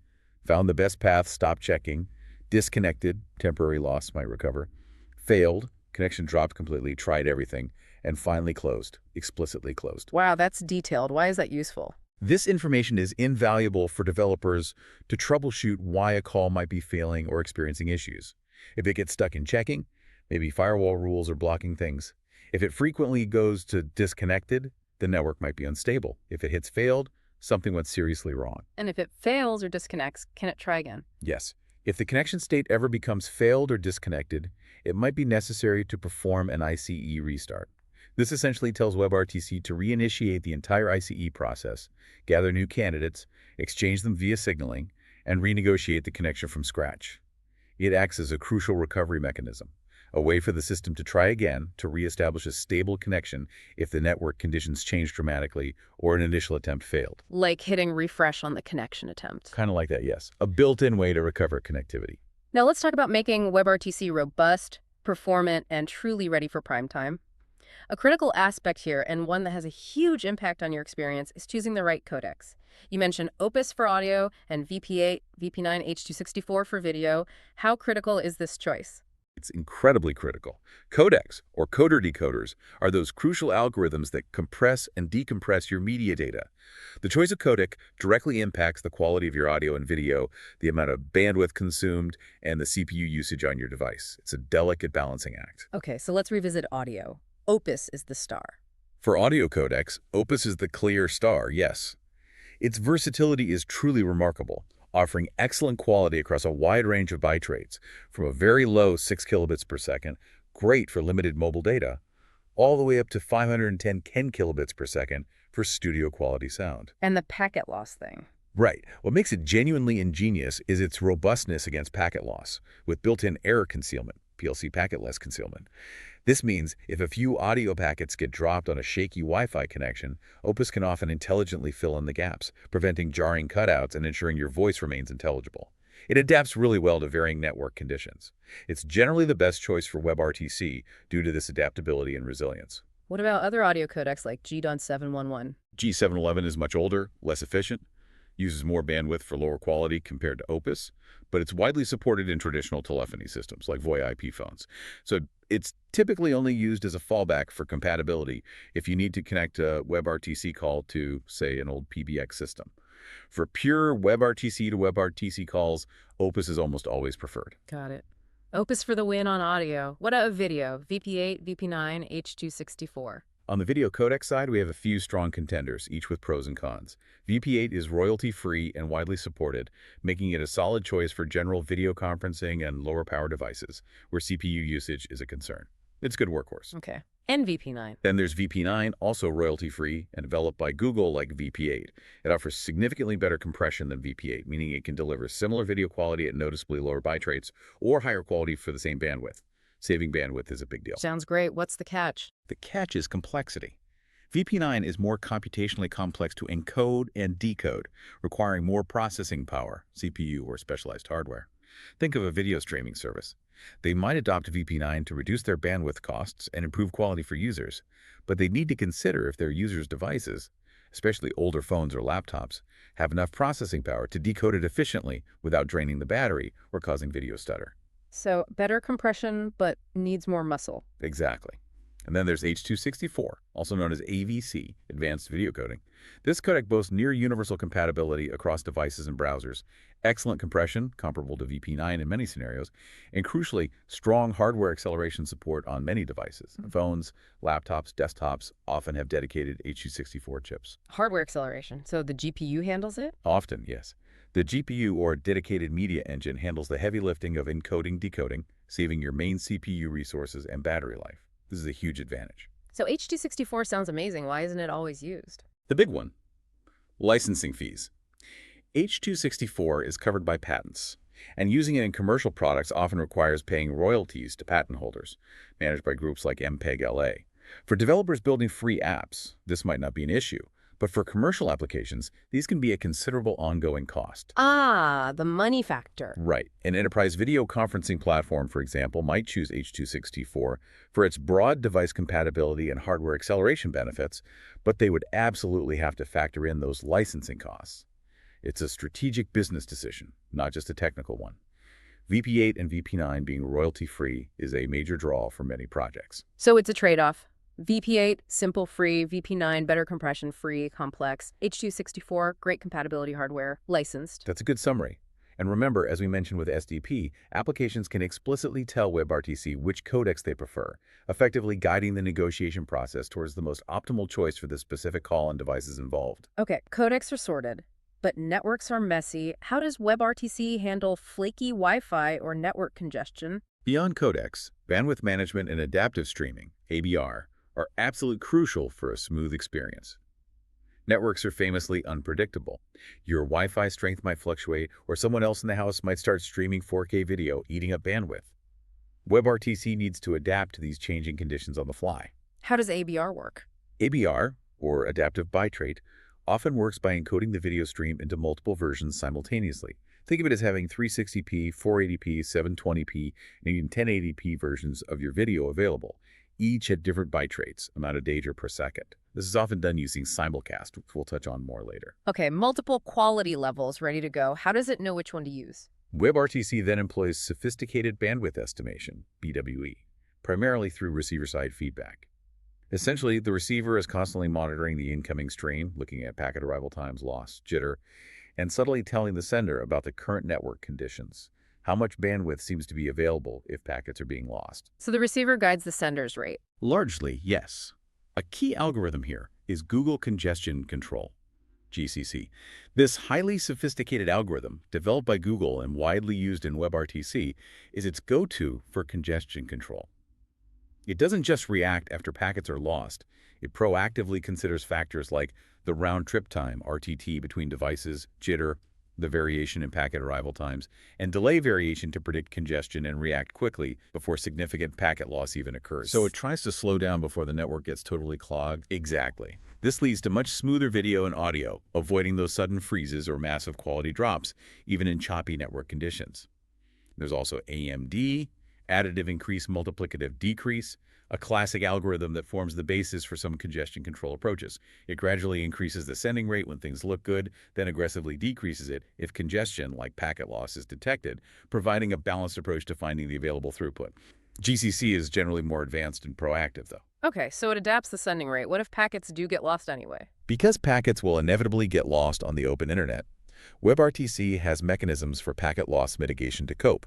found the best path, stopped checking, disconnected, temporary loss, might recover, failed, connection dropped completely, tried everything, and finally closed, explicitly closed. Wow, that's detailed. Why is that useful? This information is invaluable for developers to troubleshoot why a call might be failing or experiencing issues. If it gets stuck in checking, maybe firewall rules are blocking things. If it frequently goes to disconnected, the network might be unstable. If it hits failed, something went seriously wrong. And if it fails or disconnects, can it try again? Yes, If the connection state ever becomes failed or disconnected, it might be necessary to perform an ICE restart. This essentially tells WebRTC to reinitiate the entire ICE process, gather new candidates, exchange them via signaling, and renegotiate the connection from scratch. It acts as a crucial recovery mechanism, a way for the system to try again to reestablish a stable connection if the network conditions change dramatically or an initial attempt failed. Like hitting refresh on the connection attempt. Kind of like that, yes. A built-in way to recover connectivity. Now let's talk about making WebRTC robust, performant, and truly ready for prime time. A critical aspect here, and one that has a huge impact on your experience, is choosing the right codecs. You mentioned Opus for audio and VP8, VP9, H.264 for video. How critical is this choice? It's incredibly critical. Codecs, or coder decoders, are those crucial algorithms that compress and decompress your media data. The choice of codec directly impacts the quality of your audio and video, the amount of bandwidth consumed, and the CPU usage on your device. It's a delicate balancing act. Okay, so let's revisit audio. Opus is the star. For audio codecs, Opus is the clear star, yes. Its versatility is truly remarkable, offering excellent quality across a wide range of byte rates, from a very low 6 kilobits per second, great for limited mobile data, all the way up to 510 kilobits per second for studio quality sound. And the packet loss thing. Right. What makes it genuinely ingenious is its robustness against packet loss, with built-in error concealment, PLC packetless concealment. This means if a few audio packets get dropped on a shaky Wi-Fi connection, Opus can often intelligently fill in the gaps, preventing jarring cutouts and ensuring your voice remains intelligible. It adapts really well to varying network conditions. It's generally the best choice for WebRTC due to this adaptability and resilience. What about other audio codecs like G.711? G711 is much older, less efficient, uses more bandwidth for lower quality compared to Opus, but it's widely supported in traditional telephony systems like VoIP IP phones. So it's typically only used as a fallback for compatibility if you need to connect a WebRTC call to, say, an old PBX system. For pure WebRTC to WebRTC calls, Opus is almost always preferred. Got it. Opus for the win on audio. What about video? VP8, VP9, H.264. On the video codec side, we have a few strong contenders, each with pros and cons. VP8 is royalty-free and widely supported, making it a solid choice for general video conferencing and lower power devices, where CPU usage is a concern. It's a good workhorse. Okay. And VP9. Then there's VP9, also royalty-free and developed by Google like VP8. It offers significantly better compression than VP8, meaning it can deliver similar video quality at noticeably lower byte rates or higher quality for the same bandwidth. Saving bandwidth is a big deal. Sounds great. What's the catch? The catch is complexity. VP9 is more computationally complex to encode and decode, requiring more processing power, CPU, or specialized hardware. Think of a video streaming service. They might adopt VP9 to reduce their bandwidth costs and improve quality for users, but they need to consider if their users' devices, especially older phones or laptops, have enough processing power to decode it efficiently without draining the battery or causing video stutter. So better compression, but needs more muscle. Exactly. And then there's H.264, also known as AVC, Advanced Video Coding. This codec boasts near universal compatibility across devices and browsers, excellent compression, comparable to VP9 in many scenarios, and crucially, strong hardware acceleration support on many devices. Phones, laptops, desktops often have dedicated H.264 chips. Hardware acceleration. So the GPU handles it? Often, yes. The GPU, or dedicated media engine, handles the heavy lifting of encoding, decoding, saving your main CPU resources and battery life. This is a huge advantage. So H.264 sounds amazing. Why isn't it always used? The big one, licensing fees. H.264 is covered by patents, and using it in commercial products often requires paying royalties to patent holders, managed by groups like MPEG-LA. For developers building free apps, this might not be an issue, but for commercial applications, these can be a considerable ongoing cost. Ah, the money factor. Right. An enterprise video conferencing platform, for example, might choose H.264 for its broad device compatibility and hardware acceleration benefits, but they would absolutely have to factor in those licensing costs. It's a strategic business decision, not just a technical one. VP8 and VP9 being royalty-free is a major draw for many projects. So it's a trade-off. VP8, simple, free. VP9, better compression, free, complex. H.264, great compatibility hardware, licensed. That's a good summary. And remember, as we mentioned with SDP, applications can explicitly tell WebRTC which codecs they prefer, effectively guiding the negotiation process towards the most optimal choice for the specific call and devices involved. Okay, codecs are sorted. But networks are messy. How does WebRTC handle flaky Wi-Fi or network congestion? Beyond codecs, bandwidth management and adaptive streaming, ABR, are absolutely crucial for a smooth experience. Networks are famously unpredictable. Your Wi-Fi strength might fluctuate, or someone else in the house might start streaming 4K video, eating up bandwidth. WebRTC needs to adapt to these changing conditions on the fly. How does ABR work? ABR, or adaptive bitrate, often works by encoding the video stream into multiple versions simultaneously. Think of it as having 360p, 480p, 720p, and even 1080p versions of your video available, each at different byte rates, amount of data per second. This is often done using simulcast, which we'll touch on more later. Okay, multiple quality levels ready to go. How does it know which one to use? WebRTC then employs sophisticated bandwidth estimation, BWE, primarily through receiver-side feedback. Essentially, the receiver is constantly monitoring the incoming stream, looking at packet arrival times, loss, jitter, and subtly telling the sender about the current network conditions, how much bandwidth seems to be available if packets are being lost. So the receiver guides the sender's rate. Largely, yes. A key algorithm here is Google Congestion Control, GCC. This highly sophisticated algorithm, developed by Google and widely used in WebRTC, is its go-to for congestion control. It doesn't just react after packets are lost. It proactively considers factors like the round-trip time, RTT, between devices, jitter, the variation in packet arrival times, and delay variation to predict congestion and react quickly before significant packet loss even occurs. So it tries to slow down before the network gets totally clogged? Exactly. This leads to much smoother video and audio, avoiding those sudden freezes or massive quality drops, even in choppy network conditions. There's also AMD, additive increase multiplicative decrease, a classic algorithm that forms the basis for some congestion control approaches. It gradually increases the sending rate when things look good, then aggressively decreases it if congestion, like packet loss, is detected, providing a balanced approach to finding the available throughput. GCC is generally more advanced and proactive, though. Okay, so it adapts the sending rate. What if packets do get lost anyway? Because packets will inevitably get lost on the open internet, WebRTC has mechanisms for packet loss mitigation to cope.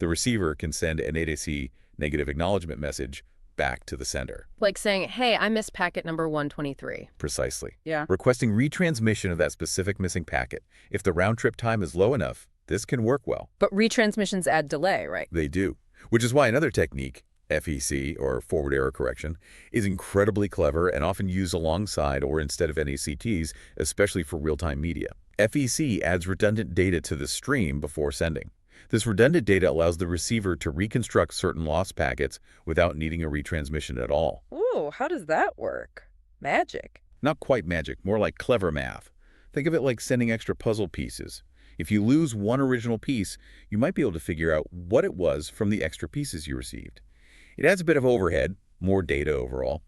The receiver can send an ADC negative acknowledgement message back to the sender. Like saying, hey, I missed packet number 123. Precisely. Yeah. Requesting retransmission of that specific missing packet. If the round-trip time is low enough, this can work well. But retransmissions add delay, right? They do, which is why another technique, FEC, or forward error correction, is incredibly clever and often used alongside or instead of NACTs, especially for real-time media. FEC adds redundant data to the stream before sending. This redundant data allows the receiver to reconstruct certain lost packets without needing a retransmission at all. Ooh, how does that work? Magic. Not quite magic, more like clever math. Think of it like sending extra puzzle pieces. If you lose one original piece, you might be able to figure out what it was from the extra pieces you received. It adds a bit of overhead, more data overall,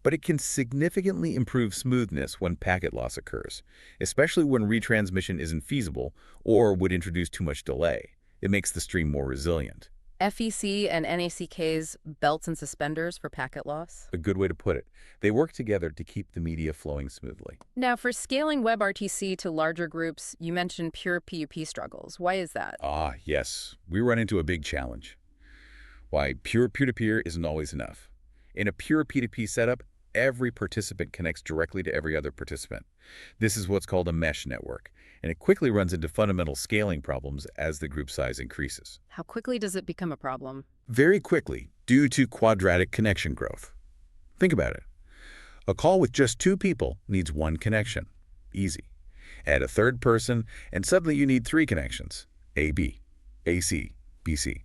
but it can significantly improve smoothness when packet loss occurs, especially when retransmission isn't feasible or would introduce too much delay. It makes the stream more resilient. FEC and NACK's belts and suspenders for packet loss? A good way to put it. They work together to keep the media flowing smoothly. Now, for scaling WebRTC to larger groups, you mentioned pure PUP struggles. Why is that? Ah, yes. We run into a big challenge. Why, pure peer-to-peer isn't always enough. In a pure P2P setup, every participant connects directly to every other participant. This is what's called a mesh network, and it quickly runs into fundamental scaling problems as the group size increases. How quickly does it become a problem? Very quickly, due to quadratic connection growth. Think about it. A call with just 2 people needs 1 connection. Easy. Add a third person, and suddenly you need 3 connections. AB, AC, BC.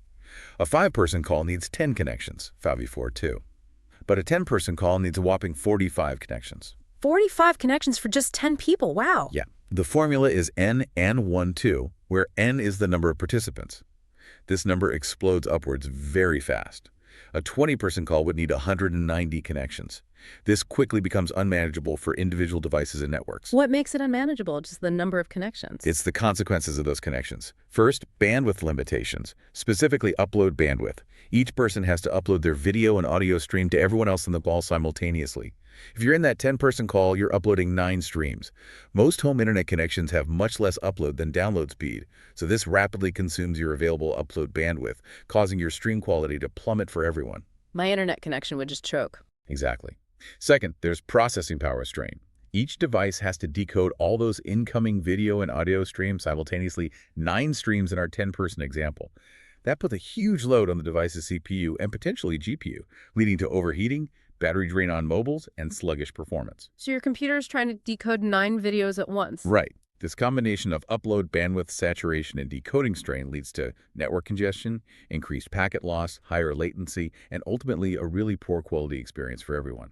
A 5-person call needs 10 connections. 5v4 2. But a 10-person call needs a whopping 45 connections. 45 connections for just 10 people, wow. Yeah. The formula is n and 1, 2, where n is the number of participants. This number explodes upwards very fast. A 20-person call would need 190 connections. This quickly becomes unmanageable for individual devices and networks. What makes it unmanageable? Just the number of connections? It's the consequences of those connections. First, bandwidth limitations, specifically upload bandwidth. Each person has to upload their video and audio stream to everyone else in the call simultaneously. If you're in that 10-person call, you're uploading 9 streams. Most home internet connections have much less upload than download speed, so this rapidly consumes your available upload bandwidth, causing your stream quality to plummet for everyone. My internet connection would just choke. Exactly. Second, there's processing power strain. Each device has to decode all those incoming video and audio streams simultaneously, 9 streams in our 10-person example. That puts a huge load on the device's CPU and potentially GPU, leading to overheating, battery drain on mobiles, and sluggish performance. So your computer is trying to decode 9 videos at once. Right. This combination of upload bandwidth saturation and decoding strain leads to network congestion, increased packet loss, higher latency, and ultimately a really poor quality experience for everyone.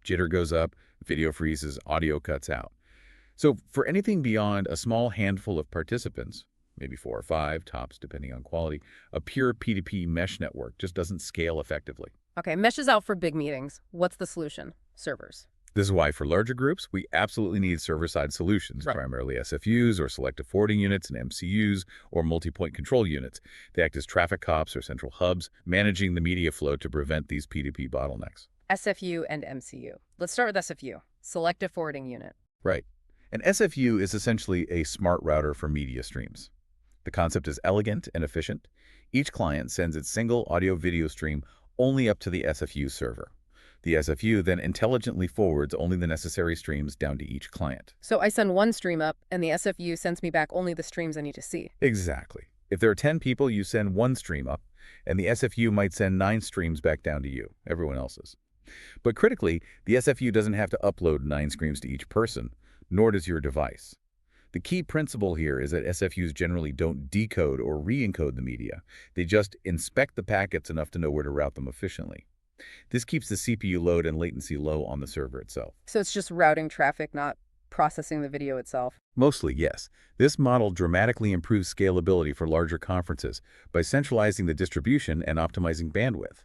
Jitter goes up, video freezes, audio cuts out. So for anything beyond a small handful of participants, maybe 4 or 5 tops depending on quality, a pure P2P mesh network just doesn't scale effectively. Okay, mesh is out for big meetings. What's the solution? Servers. This is why for larger groups, we absolutely need server-side solutions, Right. primarily SFUs or selective forwarding units and MCUs or multi-point control units. They act as traffic cops or central hubs, managing the media flow to prevent these P2P bottlenecks. SFU and MCU. Let's start with SFU, Selective Forwarding Unit. Right. An SFU is essentially a smart router for media streams. The concept is elegant and efficient. Each client sends its single audio-video stream only up to the SFU server. The SFU then intelligently forwards only the necessary streams down to each client. So I send one stream up, and the SFU sends me back only the streams I need to see. Exactly. If there are 10 people, you send one stream up, and the SFU might send 9 streams back down to you, everyone else's. But critically, the SFU doesn't have to upload 9 streams to each person, nor does your device. The key principle here is that SFUs generally don't decode or re-encode the media. They just inspect the packets enough to know where to route them efficiently. This keeps the CPU load and latency low on the server itself. So it's just routing traffic, not processing the video itself. Mostly, yes. This model dramatically improves scalability for larger conferences by centralizing the distribution and optimizing bandwidth.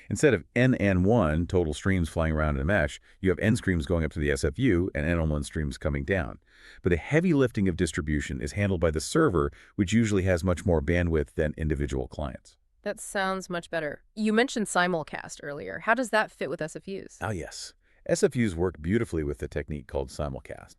Instead of N-N1 total streams flying around in a mesh, you have N streams going up to the SFU and N-N1 streams coming down. But the heavy lifting of distribution is handled by the server, which usually has much more bandwidth than individual clients. That sounds much better. You mentioned simulcast earlier. How does that fit with SFUs? Ah, yes. SFUs work beautifully with the technique called simulcast.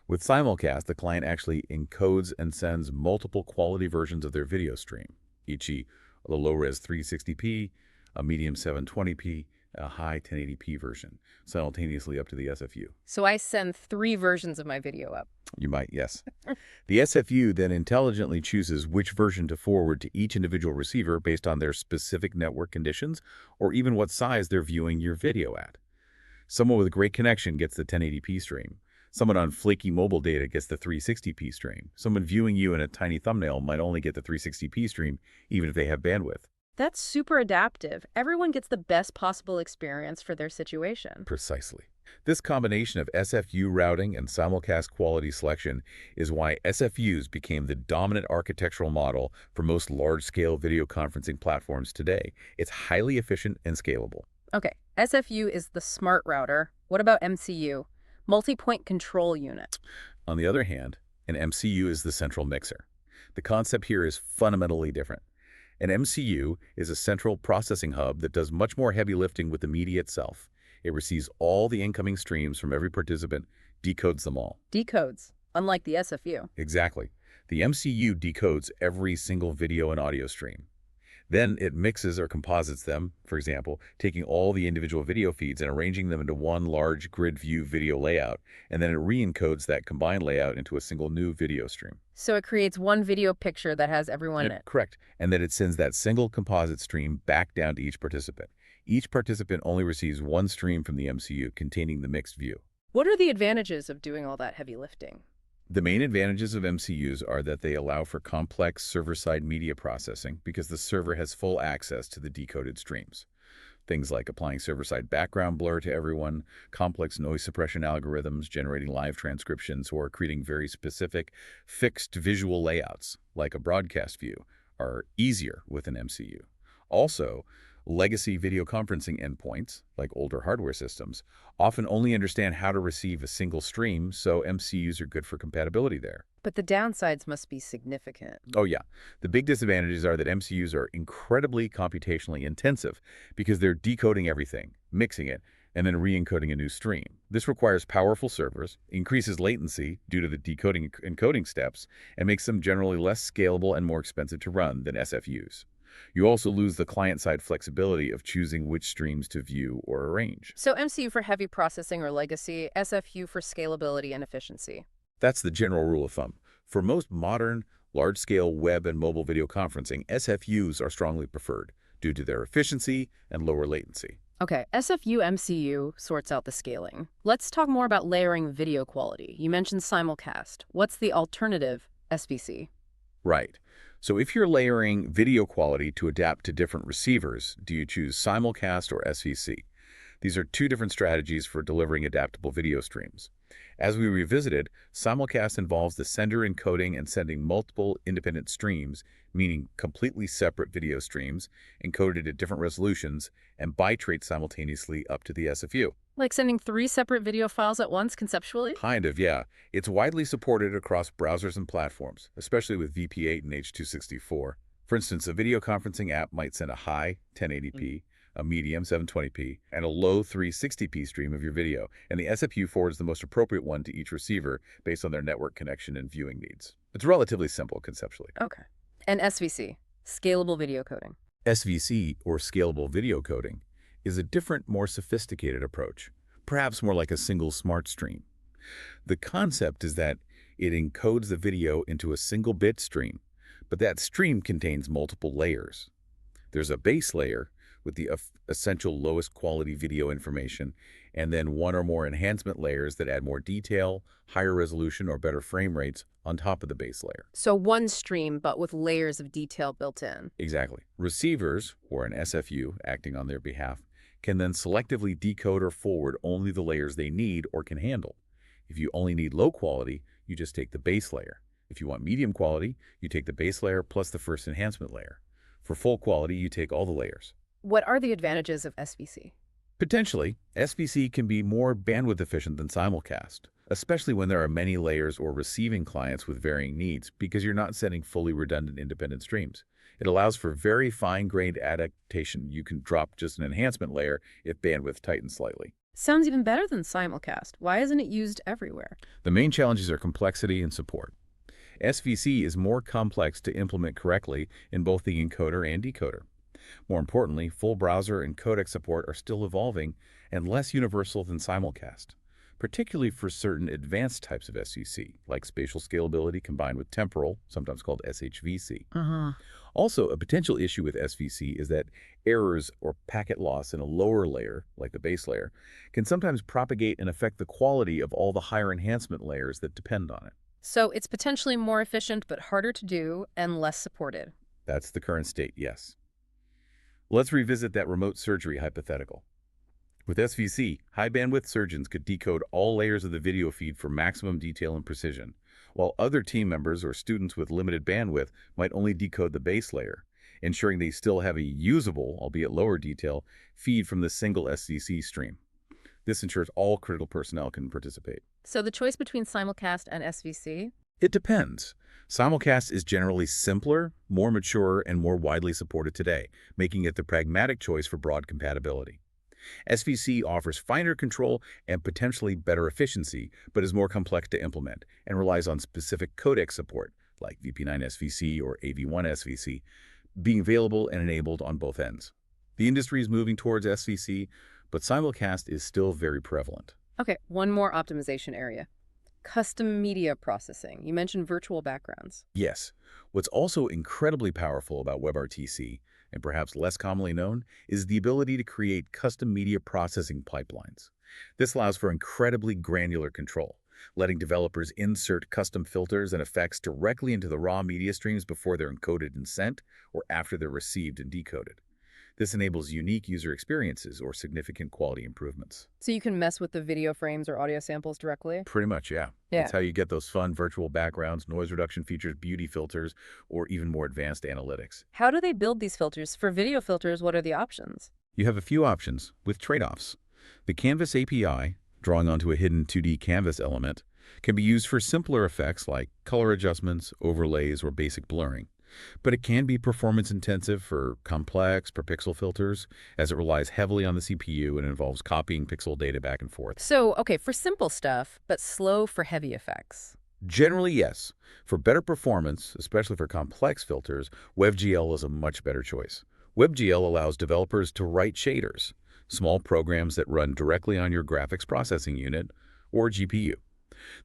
With simulcast, the client actually encodes and sends multiple quality versions of their video stream, e.g. a low-res 360p, a medium 720p, a high 1080p version, simultaneously up to the SFU. So I send 3 versions of my video up. You might, yes. The SFU then intelligently chooses which version to forward to each individual receiver based on their specific network conditions or even what size they're viewing your video at. Someone with a great connection gets the 1080p stream. Someone on flaky mobile data gets the 360p stream. Someone viewing you in a tiny thumbnail might only get the 360p stream, even if they have bandwidth. That's super adaptive. Everyone gets the best possible experience for their situation. Precisely. This combination of SFU routing and simulcast quality selection is why SFUs became the dominant architectural model for most large-scale video conferencing platforms today. It's highly efficient and scalable. Okay, SFU is the smart router. What about MCU? Multi-point control unit. On the other hand, an MCU is the central mixer. The concept here is fundamentally different. An MCU is a central processing hub that does much more heavy lifting with the media itself. It receives all the incoming streams from every participant, decodes them all. Decodes, unlike the SFU. Exactly. The MCU decodes every single video and audio stream. Then it mixes or composites them, for example, taking all the individual video feeds and arranging them into one large grid view video layout, and then it re-encodes that combined layout into a single new video stream. So it creates one video picture that has everyone in it. Correct. And then it sends that single composite stream back down to each participant. Each participant only receives one stream from the MCU containing the mixed view. What are the advantages of doing all that heavy lifting? The main advantages of MCUs are that they allow for complex server-side media processing because the server has full access to the decoded streams. Things like applying server-side background blur to everyone, complex noise suppression algorithms, generating live transcriptions, or creating very specific fixed visual layouts, like a broadcast view, are easier with an MCU. Also, legacy video conferencing endpoints, like older hardware systems, often only understand how to receive a single stream, so MCUs are good for compatibility there. But the downsides must be significant. Oh yeah, the big disadvantages are that MCUs are incredibly computationally intensive because they're decoding everything, mixing it, and then re-encoding a new stream. This requires powerful servers, increases latency due to the decoding and encoding steps, and makes them generally less scalable and more expensive to run than SFUs. You also lose the client-side flexibility of choosing which streams to view or arrange. So MCU for heavy processing or legacy, SFU for scalability and efficiency. That's the general rule of thumb. For most modern, large-scale web and mobile video conferencing, SFUs are strongly preferred due to their efficiency and lower latency. Okay, SFU MCU sorts out the scaling. Let's talk more about layering video quality. You mentioned simulcast. What's the alternative, SVC? Right. So if you're layering video quality to adapt to different receivers, do you choose simulcast or SVC? These are two different strategies for delivering adaptable video streams. As we revisited, simulcast involves the sender encoding and sending multiple independent streams, meaning completely separate video streams, encoded at different resolutions, and bitrate simultaneously up to the SFU. Like sending 3 separate video files at once conceptually? Kind of, yeah. It's widely supported across browsers and platforms, especially with VP8 and H.264. For instance, a video conferencing app might send a high 1080p, a medium 720p, and a low 360p stream of your video, and the SFU forwards the most appropriate one to each receiver based on their network connection and viewing needs. It's relatively simple conceptually. Okay. And SVC, scalable video coding. SVC, or scalable video coding, is a different, more sophisticated approach, perhaps more like a single smart stream. The concept is that it encodes the video into a single bit stream, but that stream contains multiple layers. There's a base layer with the essential lowest quality video information, and then one or more enhancement layers that add more detail, higher resolution, or better frame rates on top of the base layer. So one stream, but with layers of detail built in. Exactly. Receivers, or an SFU acting on their behalf, can then selectively decode or forward only the layers they need or can handle. If you only need low quality, you just take the base layer. If you want medium quality, you take the base layer plus the first enhancement layer. For full quality, you take all the layers. What are the advantages of SVC? Potentially, SVC can be more bandwidth efficient than simulcast, especially when there are many layers or receiving clients with varying needs, because you're not sending fully redundant independent streams. It allows for very fine-grained adaptation. You can drop just an enhancement layer if bandwidth tightens slightly. Sounds even better than simulcast. Why isn't it used everywhere? The main challenges are complexity and support. SVC is more complex to implement correctly in both the encoder and decoder. More importantly, full browser and codec support are still evolving and less universal than simulcast, particularly for certain advanced types of SVC, like spatial scalability combined with temporal, sometimes called SHVC. Also, a potential issue with SVC is that errors or packet loss in a lower layer, like the base layer, can sometimes propagate and affect the quality of all the higher enhancement layers that depend on it. So it's potentially more efficient but harder to do and less supported. That's the current state, yes. Let's revisit that remote surgery hypothetical. With SVC, high-bandwidth surgeons could decode all layers of the video feed for maximum detail and precision, while other team members or students with limited bandwidth might only decode the base layer, ensuring they still have a usable, albeit lower detail, feed from the single SVC stream. This ensures all critical personnel can participate. So the choice between simulcast and SVC? It depends. Simulcast is generally simpler, more mature, and more widely supported today, making it the pragmatic choice for broad compatibility. SVC offers finer control and potentially better efficiency, but is more complex to implement and relies on specific codec support, like VP9 SVC or AV1 SVC, being available and enabled on both ends. The industry is moving towards SVC, but simulcast is still very prevalent. Okay, one more optimization area. Custom media processing. You mentioned virtual backgrounds. Yes. What's also incredibly powerful about WebRTC, and perhaps less commonly known, is the ability to create custom media processing pipelines. This allows for incredibly granular control, letting developers insert custom filters and effects directly into the raw media streams before they're encoded and sent, or after they're received and decoded. This enables unique user experiences or significant quality improvements. So you can mess with the video frames or audio samples directly? Pretty much, yeah. That's how you get those fun virtual backgrounds, noise reduction features, beauty filters, or even more advanced analytics. How do they build these filters? For video filters, what are the options? You have a few options with trade-offs. The Canvas API, drawing onto a hidden 2D canvas element, can be used for simpler effects like color adjustments, overlays, or basic blurring. But it can be performance-intensive for complex per-pixel filters, as it relies heavily on the CPU and involves copying pixel data back and forth. So, okay, for simple stuff, but slow for heavy effects. Generally, yes. For better performance, especially for complex filters, WebGL is a much better choice. WebGL allows developers to write shaders, small programs that run directly on your graphics processing unit or GPU.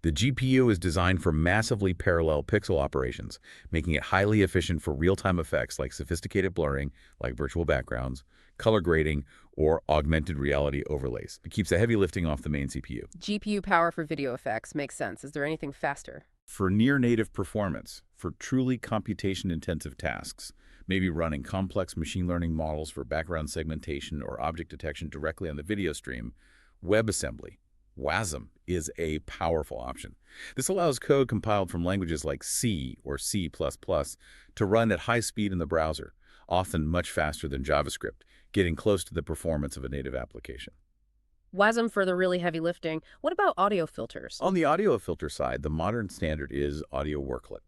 The GPU is designed for massively parallel pixel operations, making it highly efficient for real-time effects like sophisticated blurring, like virtual backgrounds, color grading, or augmented reality overlays. It keeps the heavy lifting off the main CPU. GPU power for video effects makes sense. Is there anything faster? For near-native performance, for truly computation-intensive tasks, maybe running complex machine learning models for background segmentation or object detection directly on the video stream, WebAssembly, WASM, is a powerful option. This allows code compiled from languages like C or C++ to run at high speed in the browser, often much faster than JavaScript, getting close to the performance of a native application. WASM for the really heavy lifting. What about audio filters? On the audio filter side, the modern standard is Audio Worklet.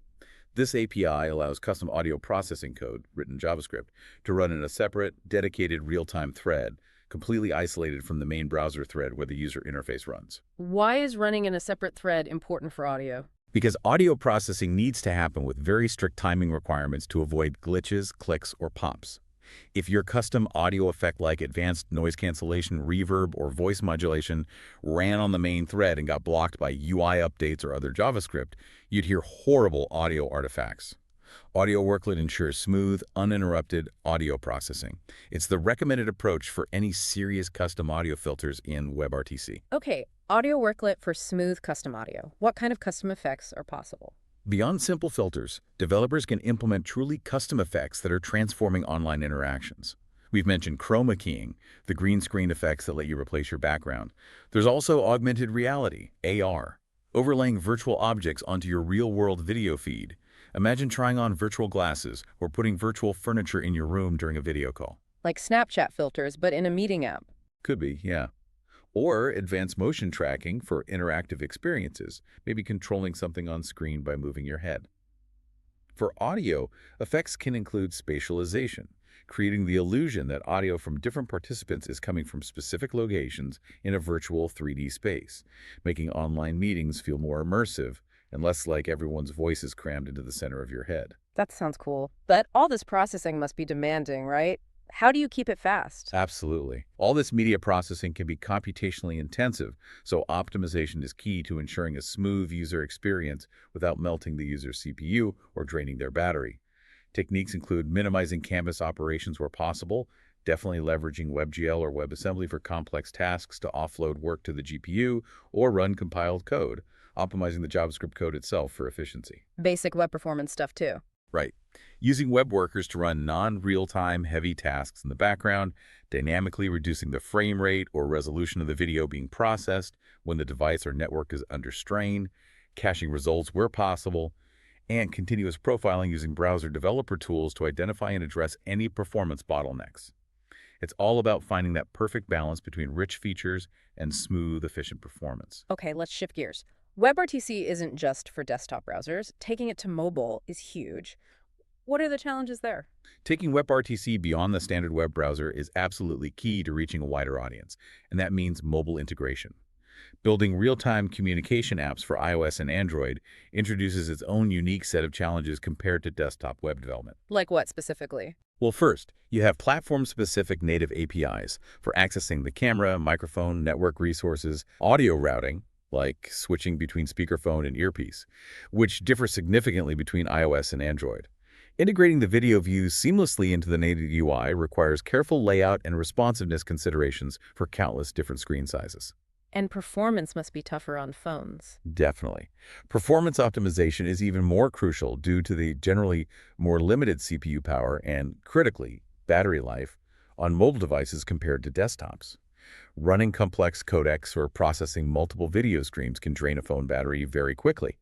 This API allows custom audio processing code, written in JavaScript, to run in a separate, dedicated real-time thread, completely isolated from the main browser thread where the user interface runs. Why is running in a separate thread important for audio? Because audio processing needs to happen with very strict timing requirements to avoid glitches, clicks, or pops. If your custom audio effect like advanced noise cancellation, reverb, or voice modulation ran on the main thread and got blocked by UI updates or other JavaScript, you'd hear horrible audio artifacts. Audio Worklet ensures smooth, uninterrupted audio processing. It's the recommended approach for any serious custom audio filters in WebRTC. Okay, audio worklet for smooth custom audio. What kind of custom effects are possible? Beyond simple filters, developers can implement truly custom effects that are transforming online interactions. We've mentioned chroma keying, the green screen effects that let you replace your background. There's also augmented reality, AR, overlaying virtual objects onto your real-world video feed. Imagine trying on virtual glasses or putting virtual furniture in your room during a video call. Like Snapchat filters, but in a meeting app. Could be, yeah. Or advanced motion tracking for interactive experiences, maybe controlling something on screen by moving your head. For audio, effects can include spatialization, creating the illusion that audio from different participants is coming from specific locations in a virtual 3D space, making online meetings feel more immersive and less like everyone's voice is crammed into the center of your head. That sounds cool. But all this processing must be demanding, right? How do you keep it fast? Absolutely. All this media processing can be computationally intensive, so optimization is key to ensuring a smooth user experience without melting the user's CPU or draining their battery. Techniques include minimizing canvas operations where possible, definitely leveraging WebGL or WebAssembly for complex tasks to offload work to the GPU or run compiled code, optimizing the JavaScript code itself for efficiency. Basic web performance stuff too. Right. Using web workers to run non-real-time heavy tasks in the background, dynamically reducing the frame rate or resolution of the video being processed when the device or network is under strain, caching results where possible, and continuous profiling using browser developer tools to identify and address any performance bottlenecks. It's all about finding that perfect balance between rich features and smooth, efficient performance. Okay, let's shift gears. WebRTC isn't just for desktop browsers. Taking it to mobile is huge. What are the challenges there? Taking WebRTC beyond the standard web browser is absolutely key to reaching a wider audience, and that means mobile integration. Building real-time communication apps for iOS and Android introduces its own unique set of challenges compared to desktop web development. Like what specifically? Well, first, you have platform-specific native APIs for accessing the camera, microphone, network resources, audio routing, like switching between speakerphone and earpiece, which differ significantly between iOS and Android. Integrating the video views seamlessly into the native UI requires careful layout and responsiveness considerations for countless different screen sizes. And performance must be tougher on phones. Definitely. Performance optimization is even more crucial due to the generally more limited CPU power and, critically, battery life on mobile devices compared to desktops. Running complex codecs or processing multiple video streams can drain a phone battery very quickly.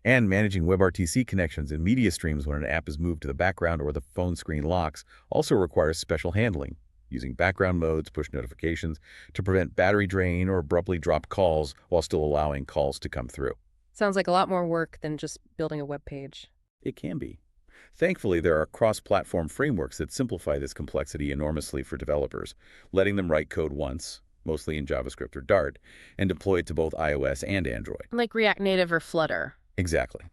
And managing WebRTC connections and media streams when an app is moved to the background or the phone screen locks also requires special handling, using background modes, push notifications, to prevent battery drain or abruptly drop calls while still allowing calls to come through. Sounds like a lot more work than just building a web page. It can be. Thankfully, there are cross-platform frameworks that simplify this complexity enormously for developers, letting them write code once, mostly in JavaScript or Dart, and deploy it to both iOS and Android. Like React Native or Flutter. Exactly.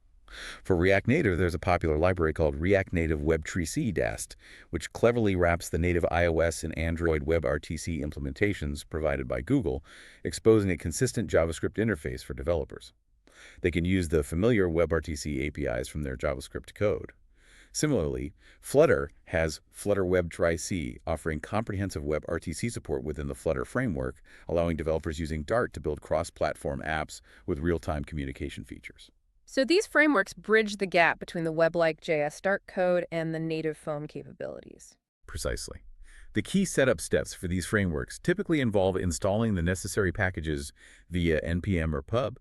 For React Native, there's a popular library called React Native WebRTC DAST, which cleverly wraps the native iOS and Android WebRTC implementations provided by Google, exposing a consistent JavaScript interface for developers. They can use the familiar WebRTC APIs from their JavaScript code. Similarly, Flutter has Flutter WebRTC, offering comprehensive WebRTC support within the Flutter framework, allowing developers using Dart to build cross-platform apps with real-time communication features. So these frameworks bridge the gap between the web-like JS Dart code and the native phone capabilities. Precisely. The key setup steps for these frameworks typically involve installing the necessary packages via NPM or pub,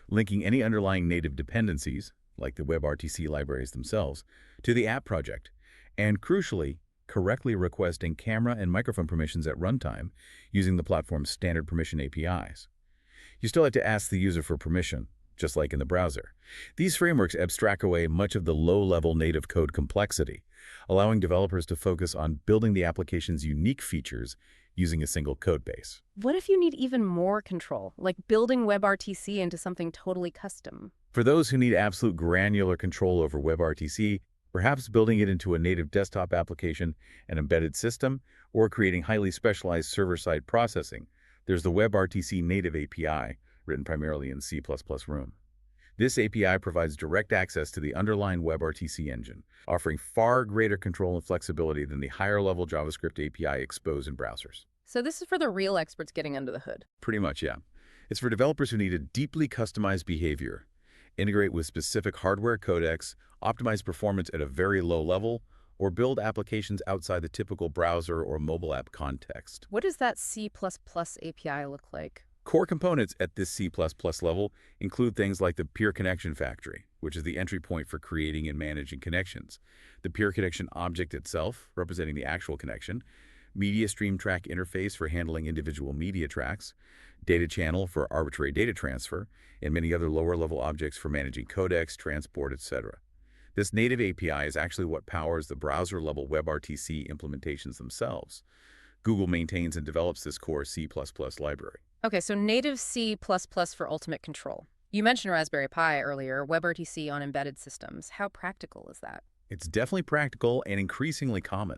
linking any underlying native dependencies, like the WebRTC libraries themselves, to the app project, and crucially, correctly requesting camera and microphone permissions at runtime using the platform's standard permission APIs. You still have to ask the user for permission, just like in the browser. These frameworks abstract away much of the low-level native code complexity, allowing developers to focus on building the application's unique features using a single code base. What if you need even more control, like building WebRTC into something totally custom? For those who need absolute granular control over WebRTC, perhaps building it into a native desktop application, an embedded system, or creating highly specialized server-side processing, there's the WebRTC native API, written primarily in C++ Room. This API provides direct access to the underlying WebRTC engine, offering far greater control and flexibility than the higher-level JavaScript API exposed in browsers. So this is for the real experts getting under the hood. Pretty much, yeah. It's for developers who need a deeply customized behavior, integrate with specific hardware codecs, optimize performance at a very low level, or build applications outside the typical browser or mobile app context. What does that C++ API look like? Core components at this C++ level include things like the Peer Connection Factory, which is the entry point for creating and managing connections, the peer connection object itself, representing the actual connection, media stream track interface for handling individual media tracks, data channel for arbitrary data transfer, and many other lower-level objects for managing codecs, transport, etc. This native API is actually what powers the browser-level WebRTC implementations themselves. Google maintains and develops this core C++ library. Okay, so native C++ for ultimate control. You mentioned Raspberry Pi earlier, WebRTC on embedded systems. How practical is that? It's definitely practical and increasingly common.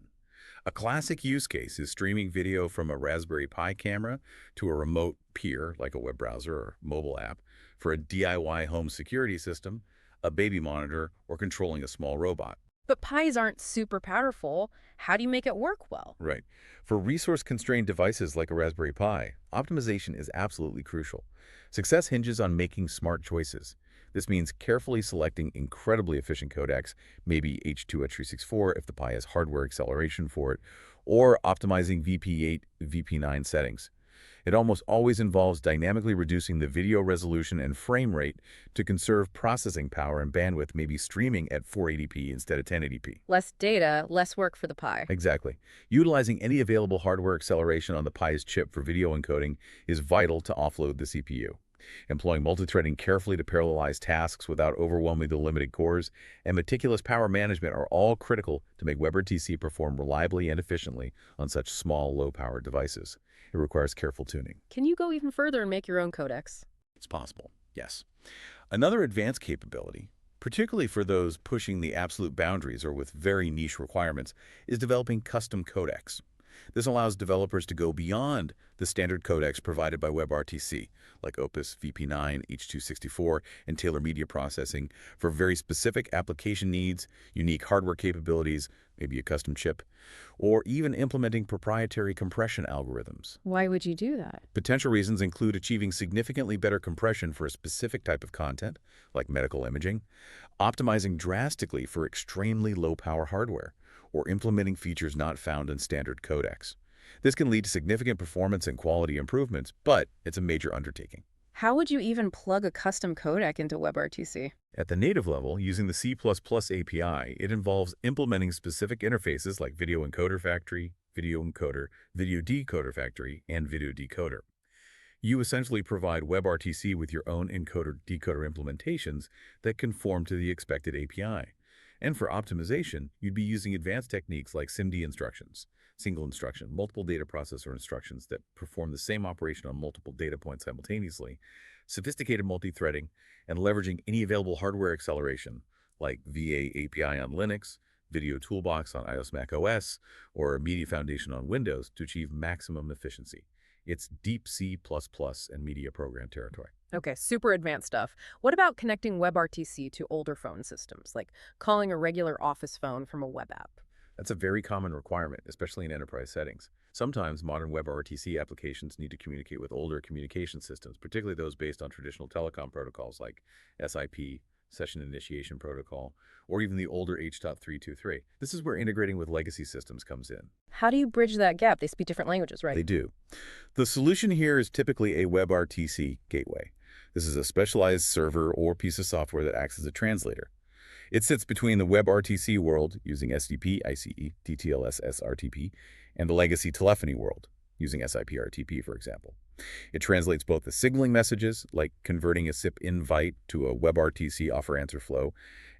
A classic use case is streaming video from a Raspberry Pi camera to a remote peer, like a web browser or mobile app, for a DIY home security system, a baby monitor, or controlling a small robot. But Pis aren't super powerful. How do you make it work well? Right. For resource-constrained devices like a Raspberry Pi, optimization is absolutely crucial. Success hinges on making smart choices. This means carefully selecting incredibly efficient codecs, maybe H.2 if the Pi has hardware acceleration for it, or optimizing VP8, VP9 settings. It almost always involves dynamically reducing the video resolution and frame rate to conserve processing power and bandwidth, maybe streaming at 480p instead of 1080p. Less data, less work for the Pi. Exactly. Utilizing any available hardware acceleration on the Pi's chip for video encoding is vital to offload the CPU. Employing multithreading carefully to parallelize tasks without overwhelming the limited cores, and meticulous power management are all critical to make WebRTC perform reliably and efficiently on such small, low-powered devices. It requires careful tuning. Can you go even further and make your own codecs? It's possible, yes. Another advanced capability, particularly for those pushing the absolute boundaries or with very niche requirements, is developing custom codecs. This allows developers to go beyond the standard codecs provided by WebRTC, like Opus, VP9, H.264, and Taylor Media Processing, for very specific application needs, unique hardware capabilities, maybe a custom chip, or even implementing proprietary compression algorithms. Why would you do that? Potential reasons include achieving significantly better compression for a specific type of content, like medical imaging, optimizing drastically for extremely low-power hardware, or implementing features not found in standard codecs. This can lead to significant performance and quality improvements, but it's a major undertaking. How would you even plug a custom codec into WebRTC? At the native level, using the C++ API, it involves implementing specific interfaces like Video Encoder Factory, Video Encoder, Video Decoder Factory, and Video Decoder. You essentially provide WebRTC with your own encoder-decoder implementations that conform to the expected API. And for optimization, you'd be using advanced techniques like SIMD instructions, single instruction, multiple data processor instructions that perform the same operation on multiple data points simultaneously, sophisticated multi-threading, and leveraging any available hardware acceleration, like VA API on Linux, Video Toolbox on iOS Mac OS, or Media Foundation on Windows to achieve maximum efficiency. It's deep C++ and media program territory. Okay, super advanced stuff. What about connecting WebRTC to older phone systems, like calling a regular office phone from a web app? That's a very common requirement, especially in enterprise settings. Sometimes modern WebRTC applications need to communicate with older communication systems, particularly those based on traditional telecom protocols like SIP, Session Initiation Protocol, or even the older H.323. This is where integrating with legacy systems comes in. How do you bridge that gap? They speak different languages, right? They do. The solution here is typically a WebRTC gateway. This is a specialized server or piece of software that acts as a translator. It sits between the WebRTC world using SDP, ICE, TTLS, SRTP, and the legacy telephony world using SIP-RTP, for example. It translates both the signaling messages, like converting a SIP invite to a WebRTC offer-answer flow,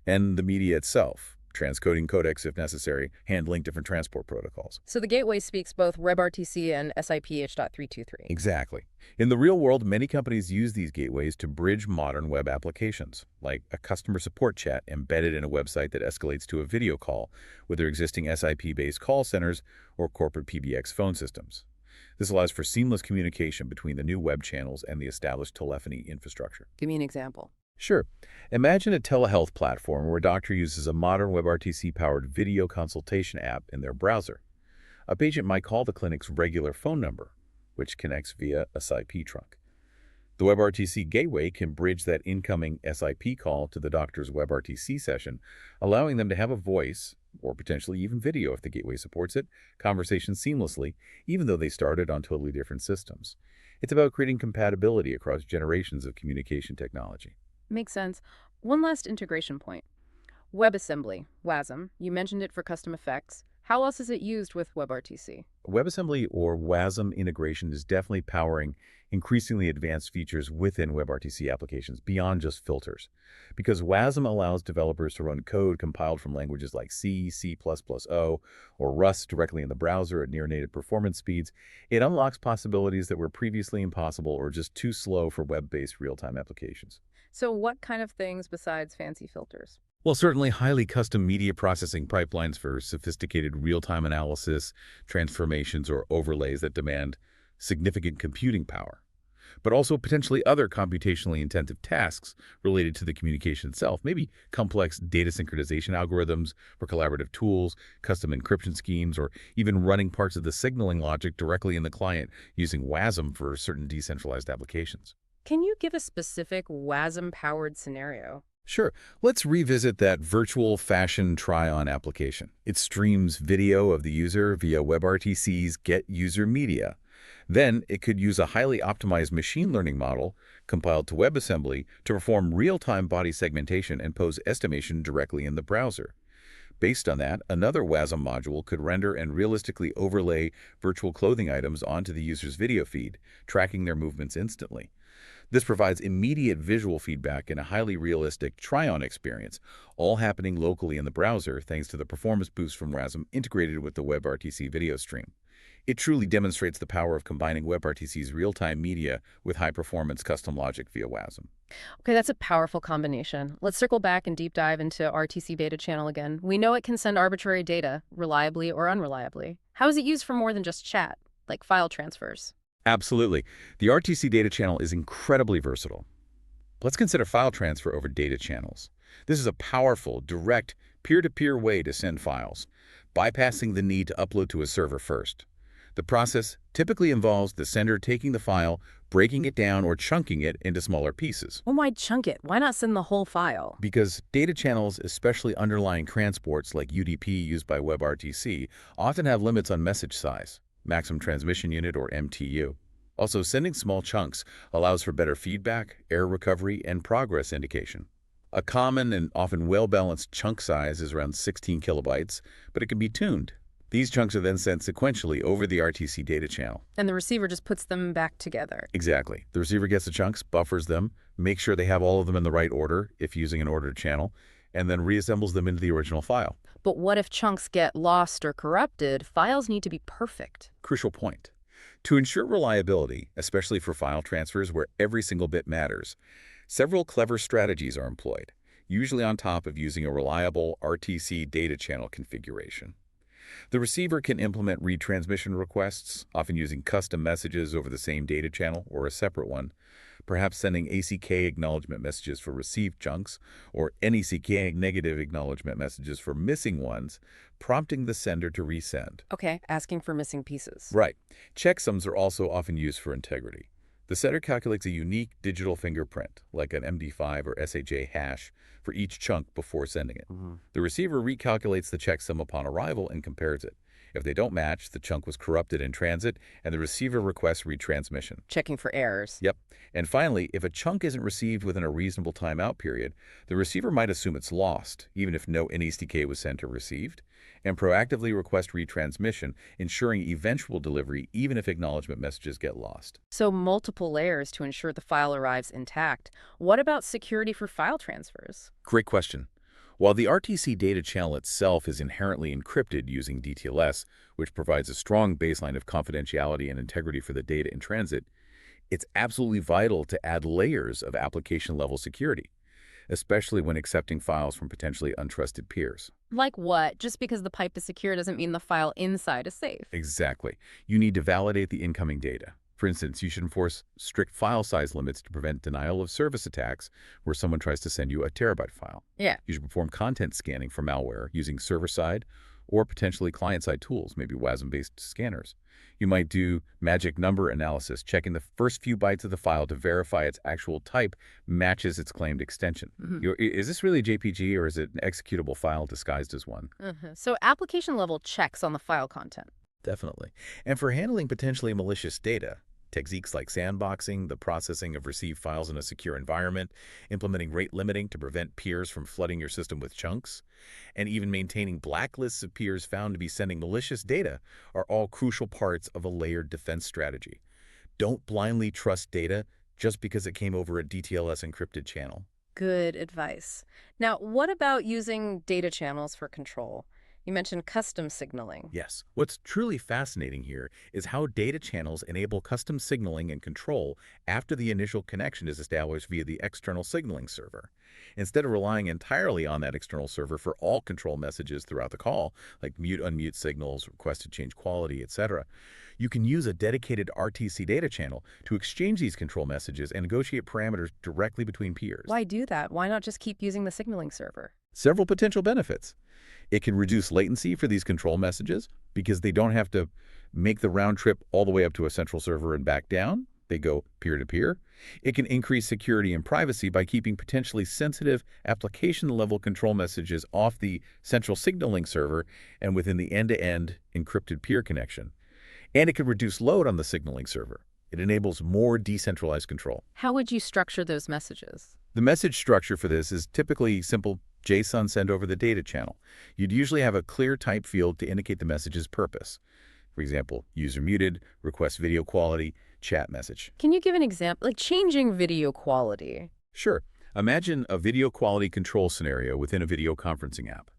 and the media itself, transcoding codecs if necessary, handling different transport protocols. So the gateway speaks both WebRTC and SIP H.323. Exactly. In the real world, many companies use these gateways to bridge modern web applications, like a customer support chat embedded in a website that escalates to a video call with their existing SIP-based call centers or corporate PBX phone systems. This allows for seamless communication between the new web channels and the established telephony infrastructure. Give me an example. Sure. Imagine a telehealth platform where a doctor uses a modern WebRTC-powered video consultation app in their browser. A patient might call the clinic's regular phone number, which connects via a SIP trunk. The WebRTC gateway can bridge that incoming SIP call to the doctor's WebRTC session, allowing them to have a voice, or potentially even video if the gateway supports it, conversation seamlessly, even though they started on totally different systems. It's about creating compatibility across generations of communication technology. Makes sense. One last integration point. WebAssembly, WASM. You mentioned it for custom effects. How else is it used with WebRTC? WebAssembly or WASM integration is definitely powering increasingly advanced features within WebRTC applications beyond just filters. Because WASM allows developers to run code compiled from languages like C, C++O, or Rust directly in the browser at near-native performance speeds, it unlocks possibilities that were previously impossible or just too slow for web-based real-time applications. So what kind of things besides fancy filters? Well, certainly highly custom media processing pipelines for sophisticated real-time analysis, transformations, or overlays that demand significant computing power, but also potentially other computationally intensive tasks related to the communication itself, maybe complex data synchronization algorithms for collaborative tools, custom encryption schemes, or even running parts of the signaling logic directly in the client using WASM for certain decentralized applications. Can you give a specific WASM-powered scenario? Sure. Let's revisit that virtual fashion try-on application. It streams video of the user via WebRTC's Get User Media. Then it could use a highly optimized machine learning model compiled to WebAssembly to perform real-time body segmentation and pose estimation directly in the browser. Based on that, another WASM module could render and realistically overlay virtual clothing items onto the user's video feed, tracking their movements instantly. This provides immediate visual feedback and a highly realistic try-on experience, all happening locally in the browser thanks to the performance boost from WASM integrated with the WebRTC video stream. It truly demonstrates the power of combining WebRTC's real-time media with high-performance custom logic via WASM. Okay, that's a powerful combination. Let's circle back and deep dive into RTC beta channel again. We know it can send arbitrary data, reliably or unreliably. How is it used for more than just chat, like file transfers? Absolutely. The RTC data channel is incredibly versatile. Let's consider file transfer over data channels. This is a powerful, direct, peer-to-peer way to send files, bypassing the need to upload to a server first. The process typically involves the sender taking the file, breaking it down, or chunking it into smaller pieces. Well, why chunk it? Why not send the whole file? Because data channels, especially underlying transports like UDP used by WebRTC, often have limits on message size, maximum transmission unit or MTU. Also, sending small chunks allows for better feedback, error recovery, and progress indication. A common and often well-balanced chunk size is around 16 kilobytes, but it can be tuned. These chunks are then sent sequentially over the RTC data channel. And the receiver just puts them back together. Exactly. The receiver gets the chunks, buffers them, makes sure they have all of them in the right order if using an ordered channel, and then reassembles them into the original file. But what if chunks get lost or corrupted? Files need to be perfect. Crucial point. To ensure reliability, especially for file transfers where every single bit matters, several clever strategies are employed, usually on top of using a reliable RTC data channel configuration. The receiver can implement retransmission requests, often using custom messages over the same data channel or a separate one, perhaps sending ACK acknowledgement messages for received chunks or NECK negative acknowledgement messages for missing ones, prompting the sender to resend. Okay, asking for missing pieces. Right. Checksums are also often used for integrity. The sender calculates a unique digital fingerprint, like an MD5 or SHA hash, for each chunk before sending it. The receiver recalculates the checksum upon arrival and compares it. If they don't match, the chunk was corrupted in transit, and the receiver requests retransmission. Checking for errors. Yep. And finally, if a chunk isn't received within a reasonable timeout period, the receiver might assume it's lost, even if no NECK was sent or received, and proactively request retransmission, ensuring eventual delivery even if acknowledgement messages get lost. So multiple layers to ensure the file arrives intact. What about security for file transfers? Great question. While the RTC data channel itself is inherently encrypted using DTLS, which provides a strong baseline of confidentiality and integrity for the data in transit, it's absolutely vital to add layers of application-level security, especially when accepting files from potentially untrusted peers. Like what? Just because the pipe is secure doesn't mean the file inside is safe. Exactly. You need to validate the incoming data. For instance, you should enforce strict file size limits to prevent denial of service attacks where someone tries to send you a terabyte file. Yeah. You should perform content scanning for malware using server-side or potentially client-side tools, maybe WASM-based scanners. You might do magic number analysis, checking the first few bytes of the file to verify its actual type matches its claimed extension. Is this really a JPG or is it an executable file disguised as one? So application-level checks on the file content. Definitely. And for handling potentially malicious data, techniques like sandboxing, the processing of received files in a secure environment, implementing rate limiting to prevent peers from flooding your system with chunks, and even maintaining blacklists of peers found to be sending malicious data are all crucial parts of a layered defense strategy. Don't blindly trust data just because it came over a DTLS encrypted channel. Good advice. Now, what about using data channels for control? You mentioned custom signaling. Yes. What's truly fascinating here is how data channels enable custom signaling and control after the initial connection is established via the external signaling server. Instead of relying entirely on that external server for all control messages throughout the call, like mute-unmute signals, request to change quality, etc., you can use a dedicated RTC data channel to exchange these control messages and negotiate parameters directly between peers. Why do that? Why not just keep using the signaling server? Several potential benefits. It can reduce latency for these control messages because they don't have to make the round trip all the way up to a central server and back down. They go peer-to-peer. It can increase security and privacy by keeping potentially sensitive application-level control messages off the central signaling server and within the end-to-end encrypted peer connection. And it can reduce load on the signaling server. It enables more decentralized control. How would you structure those messages? The message structure for this is typically simple JSON send over the data channel. You'd usually have a clear type field to indicate the message's purpose. For example, user muted, request video quality, chat message. Can you give an example, like changing video quality? Sure. Imagine a video quality control scenario within a video conferencing app.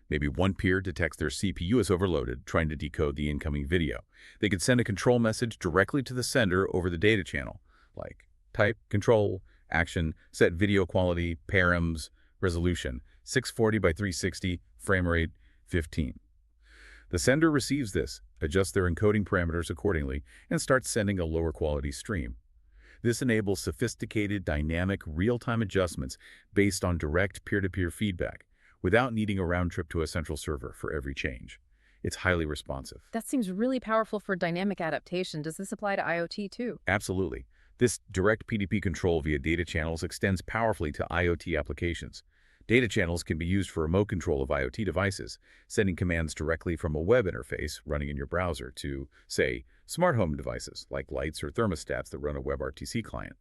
Maybe one peer detects their CPU is overloaded, trying to decode the incoming video. They could send a control message directly to the sender over the data channel, like type, control, action, set video quality, params, resolution, 640 by 360, frame rate 15. The sender receives this, adjusts their encoding parameters accordingly, and starts sending a lower quality stream. This enables sophisticated, dynamic, real-time adjustments based on direct peer-to-peer feedback, without needing a round trip to a central server for every change. It's highly responsive. That seems really powerful for dynamic adaptation. Does this apply to IoT too? Absolutely. This direct PDP control via data channels extends powerfully to IoT applications. Data channels can be used for remote control of IoT devices, sending commands directly from a web interface running in your browser to, say, smart home devices like lights or thermostats that run a WebRTC client,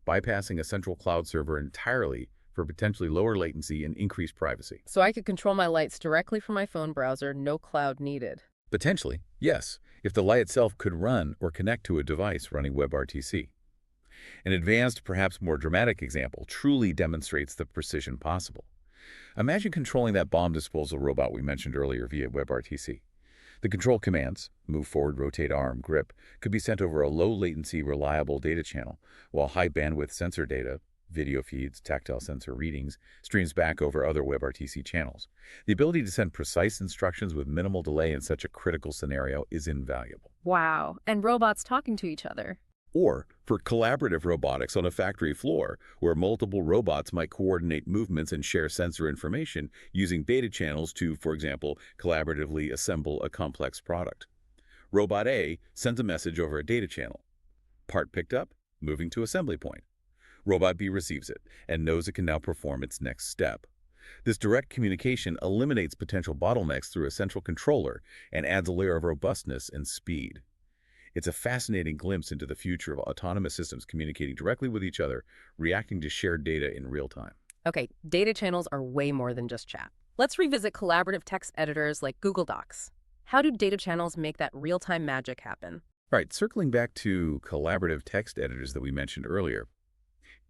bypassing a central cloud server entirely for potentially lower latency and increased privacy. So I could control my lights directly from my phone browser, no cloud needed. Potentially, yes, if the light itself could run or connect to a device running WebRTC. An advanced, perhaps more dramatic example truly demonstrates the precision possible. Imagine controlling that bomb disposal robot we mentioned earlier via WebRTC. The control commands, move forward, rotate arm, grip, could be sent over a low-latency, reliable data channel, while high-bandwidth sensor data, video feeds, tactile sensor readings, streams back over other WebRTC channels. The ability to send precise instructions with minimal delay in such a critical scenario is invaluable. Wow, and robots talking to each other. Or for collaborative robotics on a factory floor, where multiple robots might coordinate movements and share sensor information using data channels to, for example, collaboratively assemble a complex product. Robot A sends a message over a data channel. Part picked up, moving to assembly point. Robot B receives it and knows it can now perform its next step. This direct communication eliminates potential bottlenecks through a central controller and adds a layer of robustness and speed. It's a fascinating glimpse into the future of autonomous systems communicating directly with each other, reacting to shared data in real time. Okay, data channels are way more than just chat. Let's revisit collaborative text editors like Google Docs. How do data channels make that real-time magic happen? All right, circling back to collaborative text editors that we mentioned earlier,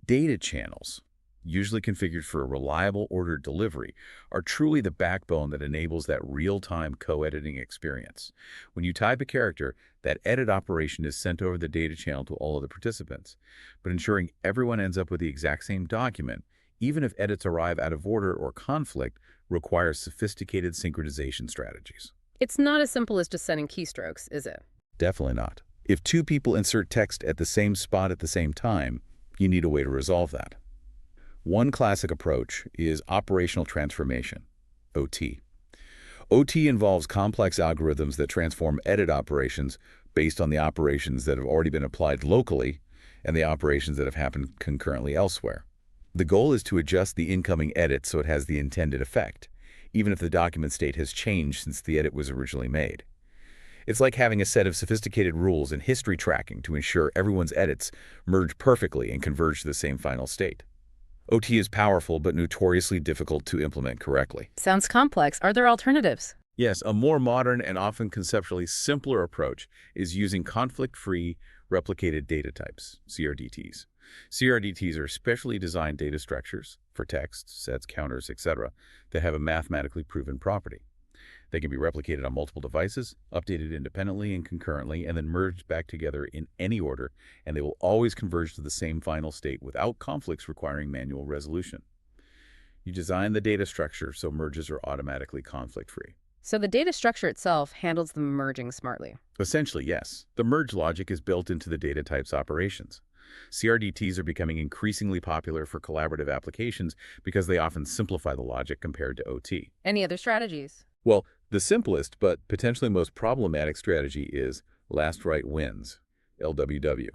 data channels, usually configured for a reliable ordered delivery, are truly the backbone that enables that real-time co-editing experience. When you type a character, that edit operation is sent over the data channel to all of the participants, but ensuring everyone ends up with the exact same document, even if edits arrive out of order or conflict, requires sophisticated synchronization strategies. It's not as simple as just sending keystrokes, is it? Definitely not. If two people insert text at the same spot at the same time, you need a way to resolve that. One classic approach is operational transformation, OT. OT involves complex algorithms that transform edit operations based on the operations that have already been applied locally and the operations that have happened concurrently elsewhere. The goal is to adjust the incoming edit so it has the intended effect, even if the document state has changed since the edit was originally made. It's like having a set of sophisticated rules and history tracking to ensure everyone's edits merge perfectly and converge to the same final state. OT is powerful but notoriously difficult to implement correctly. Sounds complex. Are there alternatives? Yes, a more modern and often conceptually simpler approach is using conflict-free replicated data types, CRDTs. CRDTs are specially designed data structures for text, sets, counters, etc. that have a mathematically proven property. They can be replicated on multiple devices, updated independently and concurrently, and then merged back together in any order, and they will always converge to the same final state without conflicts requiring manual resolution. You design the data structure so merges are automatically conflict-free. So the data structure itself handles the merging smartly. Essentially, yes. The merge logic is built into the data type's operations. CRDTs are becoming increasingly popular for collaborative applications because they often simplify the logic compared to OT. Any other strategies? Well, the simplest but potentially most problematic strategy is last write wins, LWW.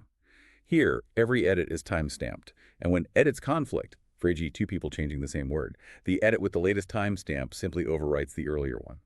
Here, every edit is time-stamped, and when edits conflict, for e.g. two people changing the same word, the edit with the latest timestamp simply overwrites the earlier one.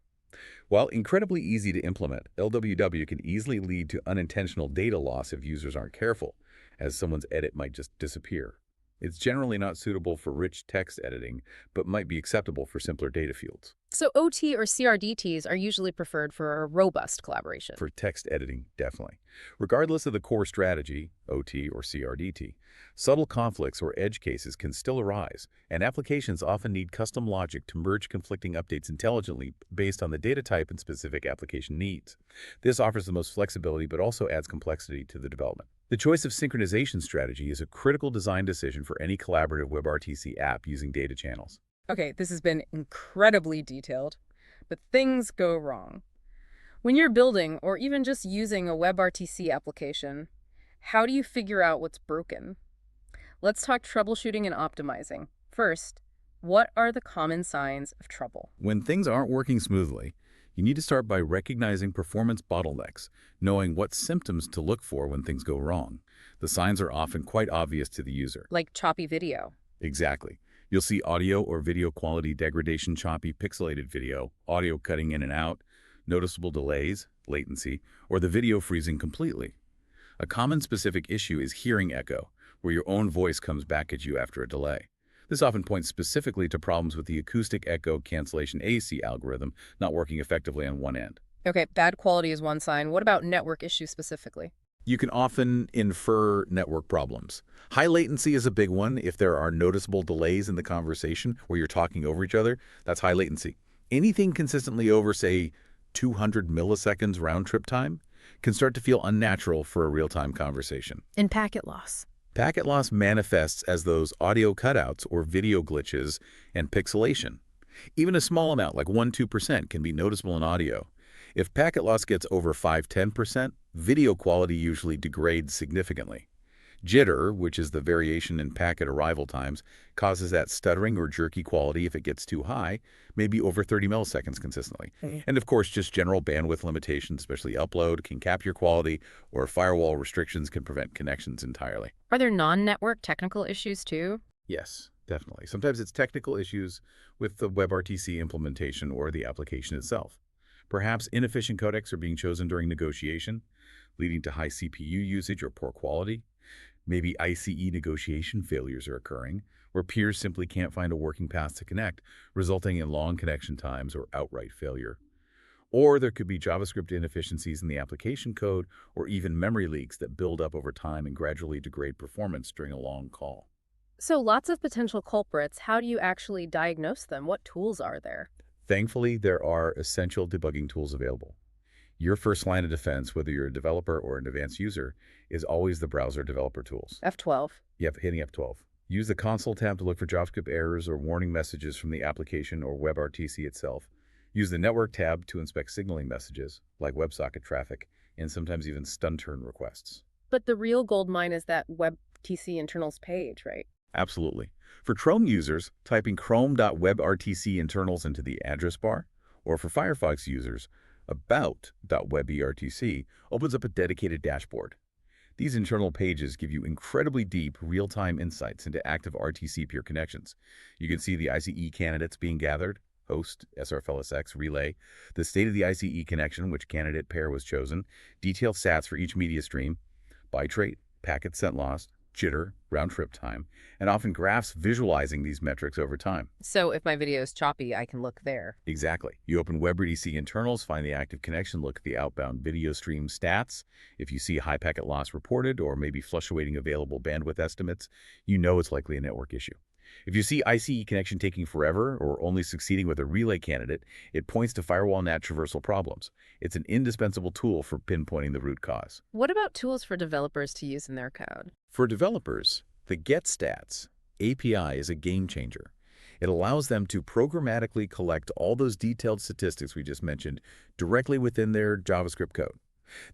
While incredibly easy to implement, LWW can easily lead to unintentional data loss if users aren't careful, as someone's edit might just disappear. It's generally not suitable for rich text editing, but might be acceptable for simpler data fields. So OT or CRDTs are usually preferred for a robust collaboration. For text editing, definitely. Regardless of the core strategy, OT or CRDT, subtle conflicts or edge cases can still arise, and applications often need custom logic to merge conflicting updates intelligently based on the data type and specific application needs. This offers the most flexibility but also adds complexity to the development. The choice of synchronization strategy is a critical design decision for any collaborative WebRTC app using data channels. Okay, this has been incredibly detailed, but things go wrong. When you're building or even just using a WebRTC application, how do you figure out what's broken? Let's talk troubleshooting and optimizing. First, what are the common signs of trouble? When things aren't working smoothly, you need to start by recognizing performance bottlenecks, knowing what symptoms to look for when things go wrong. The signs are often quite obvious to the user. Like choppy video. Exactly. You'll see audio or video quality degradation, choppy pixelated video, audio cutting in and out, noticeable delays, latency, or the video freezing completely. A common specific issue is hearing echo, where your own voice comes back at you after a delay. This often points specifically to problems with the acoustic echo cancellation AC algorithm not working effectively on one end. Okay, bad quality is one sign. What about network issues specifically? You can often infer network problems. High latency is a big one. If there are noticeable delays in the conversation where you're talking over each other, that's high latency. Anything consistently over, say, 200 milliseconds round-trip time can start to feel unnatural for a real-time conversation. In packet loss. Packet loss manifests as those audio cutouts or video glitches and pixelation. Even a small amount, like 1–2%, can be noticeable in audio. If packet loss gets over 5–10%, video quality usually degrades significantly. Jitter, which is the variation in packet arrival times, causes that stuttering or jerky quality if it gets too high, maybe over 30 milliseconds consistently. And of course, just general bandwidth limitations, especially upload, can cap your quality, or firewall restrictions can prevent connections entirely. Are there non-network technical issues too? Yes, definitely. Sometimes it's technical issues with the WebRTC implementation or the application itself. Perhaps inefficient codecs are being chosen during negotiation, leading to high CPU usage or poor quality. Maybe ICE negotiation failures are occurring, where peers simply can't find a working path to connect, resulting in long connection times or outright failure. Or there could be JavaScript inefficiencies in the application code, or even memory leaks that build up over time and gradually degrade performance during a long call. So lots of potential culprits. How do you actually diagnose them? What tools are there? Thankfully, there are essential debugging tools available. Your first line of defense, whether you're a developer or an advanced user, is always the browser developer tools. F12. Yep, hitting F12. Use the console tab to look for JavaScript errors or warning messages from the application or WebRTC itself. Use the network tab to inspect signaling messages, like WebSocket traffic, and sometimes even stun turn requests. But the real goldmine is that WebRTC internals page, right? Absolutely. For Chrome users, typing chrome.webrtc internals into the address bar, or for Firefox users, about.webrtc opens up a dedicated dashboard. These internal pages give you incredibly deep, real-time insights into active RTC peer connections. You can see the ICE candidates being gathered, host, srflsx, relay, the state of the ICE connection, which candidate pair was chosen, detailed stats for each media stream, byte rate, packet sent lost, jitter, round-trip time, and often graphs visualizing these metrics over time. So if my video is choppy, I can look there. Exactly. You open WebRTC internals, find the active connection, look at the outbound video stream stats. If you see high packet loss reported or maybe fluctuating available bandwidth estimates, you know it's likely a network issue. If you see ICE connection taking forever or only succeeding with a relay candidate, it points to firewall NAT traversal problems. It's an indispensable tool for pinpointing the root cause. What about tools for developers to use in their code? For developers, the GetStats API is a game changer. It allows them to programmatically collect all those detailed statistics we just mentioned directly within their JavaScript code.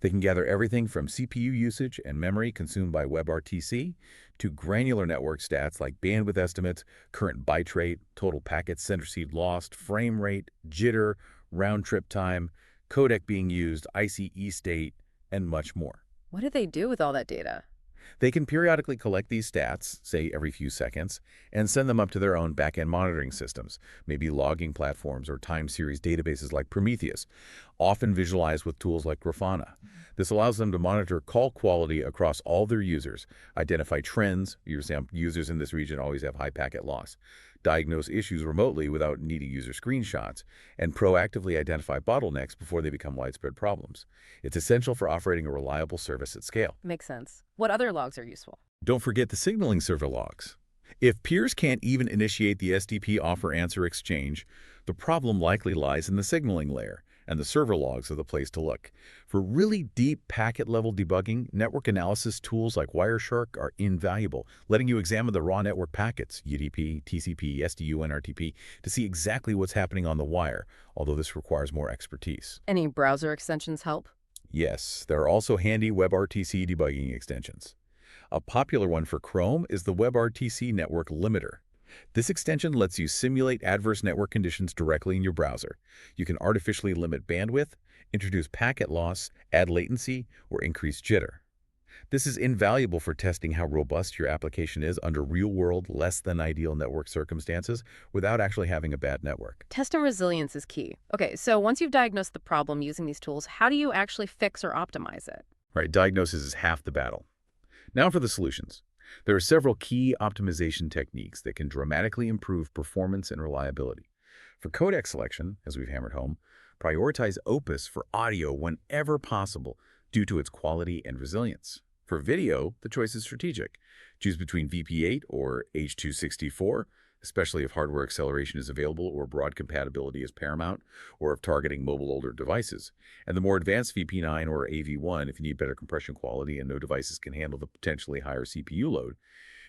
They can gather everything from CPU usage and memory consumed by WebRTC to granular network stats like bandwidth estimates, current byte rate, total packets sent received lost, frame rate, jitter, round-trip time, codec being used, ICE state, and much more. What do they do with all that data? They can periodically collect these stats, say every few seconds, and send them up to their own back-end monitoring systems, maybe logging platforms or time series databases like Prometheus, often visualized with tools like Grafana. This allows them to monitor call quality across all their users, identify trends, users in this region always have high packet loss, diagnose issues remotely without needing user screenshots, and proactively identify bottlenecks before they become widespread problems. It's essential for operating a reliable service at scale. Makes sense. What other logs are useful? Don't forget the signaling server logs. If peers can't even initiate the SDP offer-answer exchange, the problem likely lies in the signaling layer, and the server logs are the place to look. For really deep packet-level debugging, network analysis tools like Wireshark are invaluable, letting you examine the raw network packets, UDP, TCP, SDU, and RTP, to see exactly what's happening on the wire, although this requires more expertise. Any browser extensions help? Yes, there are also handy WebRTC debugging extensions. A popular one for Chrome is the WebRTC Network Limiter. This extension lets you simulate adverse network conditions directly in your browser. You can artificially limit bandwidth, introduce packet loss, add latency, or increase jitter. This is invaluable for testing how robust your application is under real-world, less-than-ideal network circumstances without actually having a bad network. Test and resilience is key. Okay, so once you've diagnosed the problem using these tools, how do you actually fix or optimize it? Right, diagnosis is half the battle. Now for the solutions. There are several key optimization techniques that can dramatically improve performance and reliability. For codec selection, as we've hammered home, prioritize Opus for audio whenever possible due to its quality and resilience. For video, the choice is strategic. Choose between VP8 or H.264, especially if hardware acceleration is available or broad compatibility is paramount, or if targeting mobile older devices. And the more advanced VP9 or AV1 if you need better compression quality and no devices can handle the potentially higher CPU load.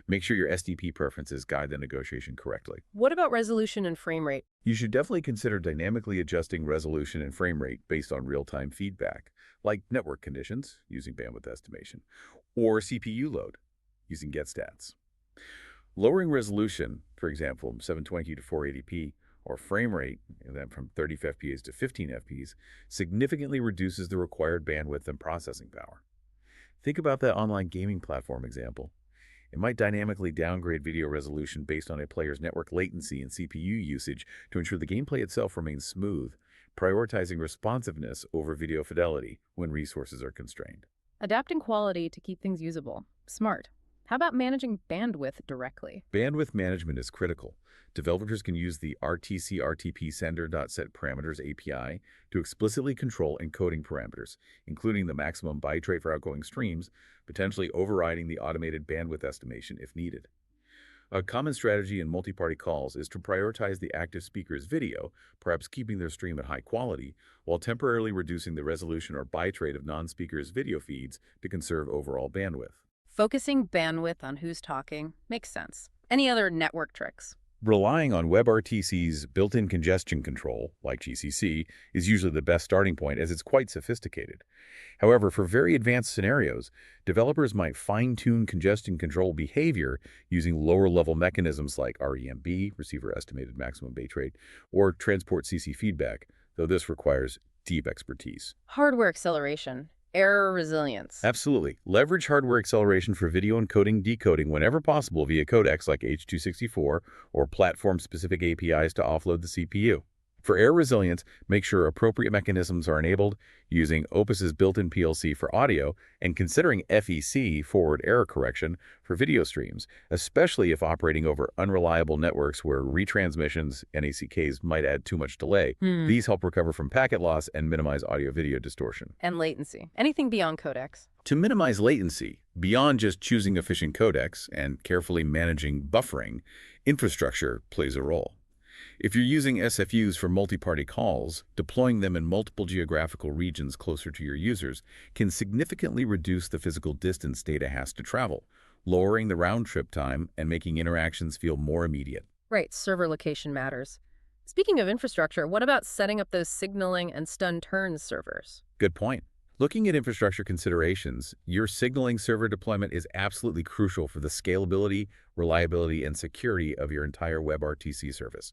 Make sure your SDP preferences guide the negotiation correctly. What about resolution and frame rate? You should definitely consider dynamically adjusting resolution and frame rate based on real-time feedback, like network conditions, using bandwidth estimation, or CPU load, using GetStats. Lowering resolution, for example, from 720 to 480p, or frame rate, and then from 30 FPS to 15 FPS, significantly reduces the required bandwidth and processing power. Think about that online gaming platform example. It might dynamically downgrade video resolution based on a player's network latency and CPU usage to ensure the gameplay itself remains smooth, prioritizing responsiveness over video fidelity when resources are constrained. Adapting quality to keep things usable. Smart. How about managing bandwidth directly? Bandwidth management is critical. Developers can use the RTC RTP sender.setParameters API to explicitly control encoding parameters, including the maximum byte rate for outgoing streams, potentially overriding the automated bandwidth estimation if needed. A common strategy in multi-party calls is to prioritize the active speaker's video, perhaps keeping their stream at high quality, while temporarily reducing the resolution or byte rate of non-speakers' video feeds to conserve overall bandwidth. Focusing bandwidth on who's talking makes sense. Any other network tricks? Relying on WebRTC's built-in congestion control, like GCC, is usually the best starting point as it's quite sophisticated. However, for very advanced scenarios, developers might fine-tune congestion control behavior using lower-level mechanisms like REMB, receiver estimated maximum bit rate, or transport CC feedback, though this requires deep expertise. Hardware acceleration. Error resilience. Absolutely. Leverage hardware acceleration for video encoding decoding whenever possible via codecs like H.264 or platform-specific APIs to offload the CPU. For error resilience, make sure appropriate mechanisms are enabled using Opus's built-in PLC for audio and considering FEC, forward error correction, for video streams, especially if operating over unreliable networks where retransmissions, NACKs, might add too much delay. These help recover from packet loss and minimize audio-video distortion. And latency. Anything beyond codecs? To minimize latency, beyond just choosing efficient codecs and carefully managing buffering, infrastructure plays a role. If you're using SFUs for multi-party calls, deploying them in multiple geographical regions closer to your users can significantly reduce the physical distance data has to travel, lowering the round-trip time and making interactions feel more immediate. Right, server location matters. Speaking of infrastructure, what about setting up those signaling and stun turns servers? Good point. Looking at infrastructure considerations, your signaling server deployment is absolutely crucial for the scalability, reliability, and security of your entire WebRTC service.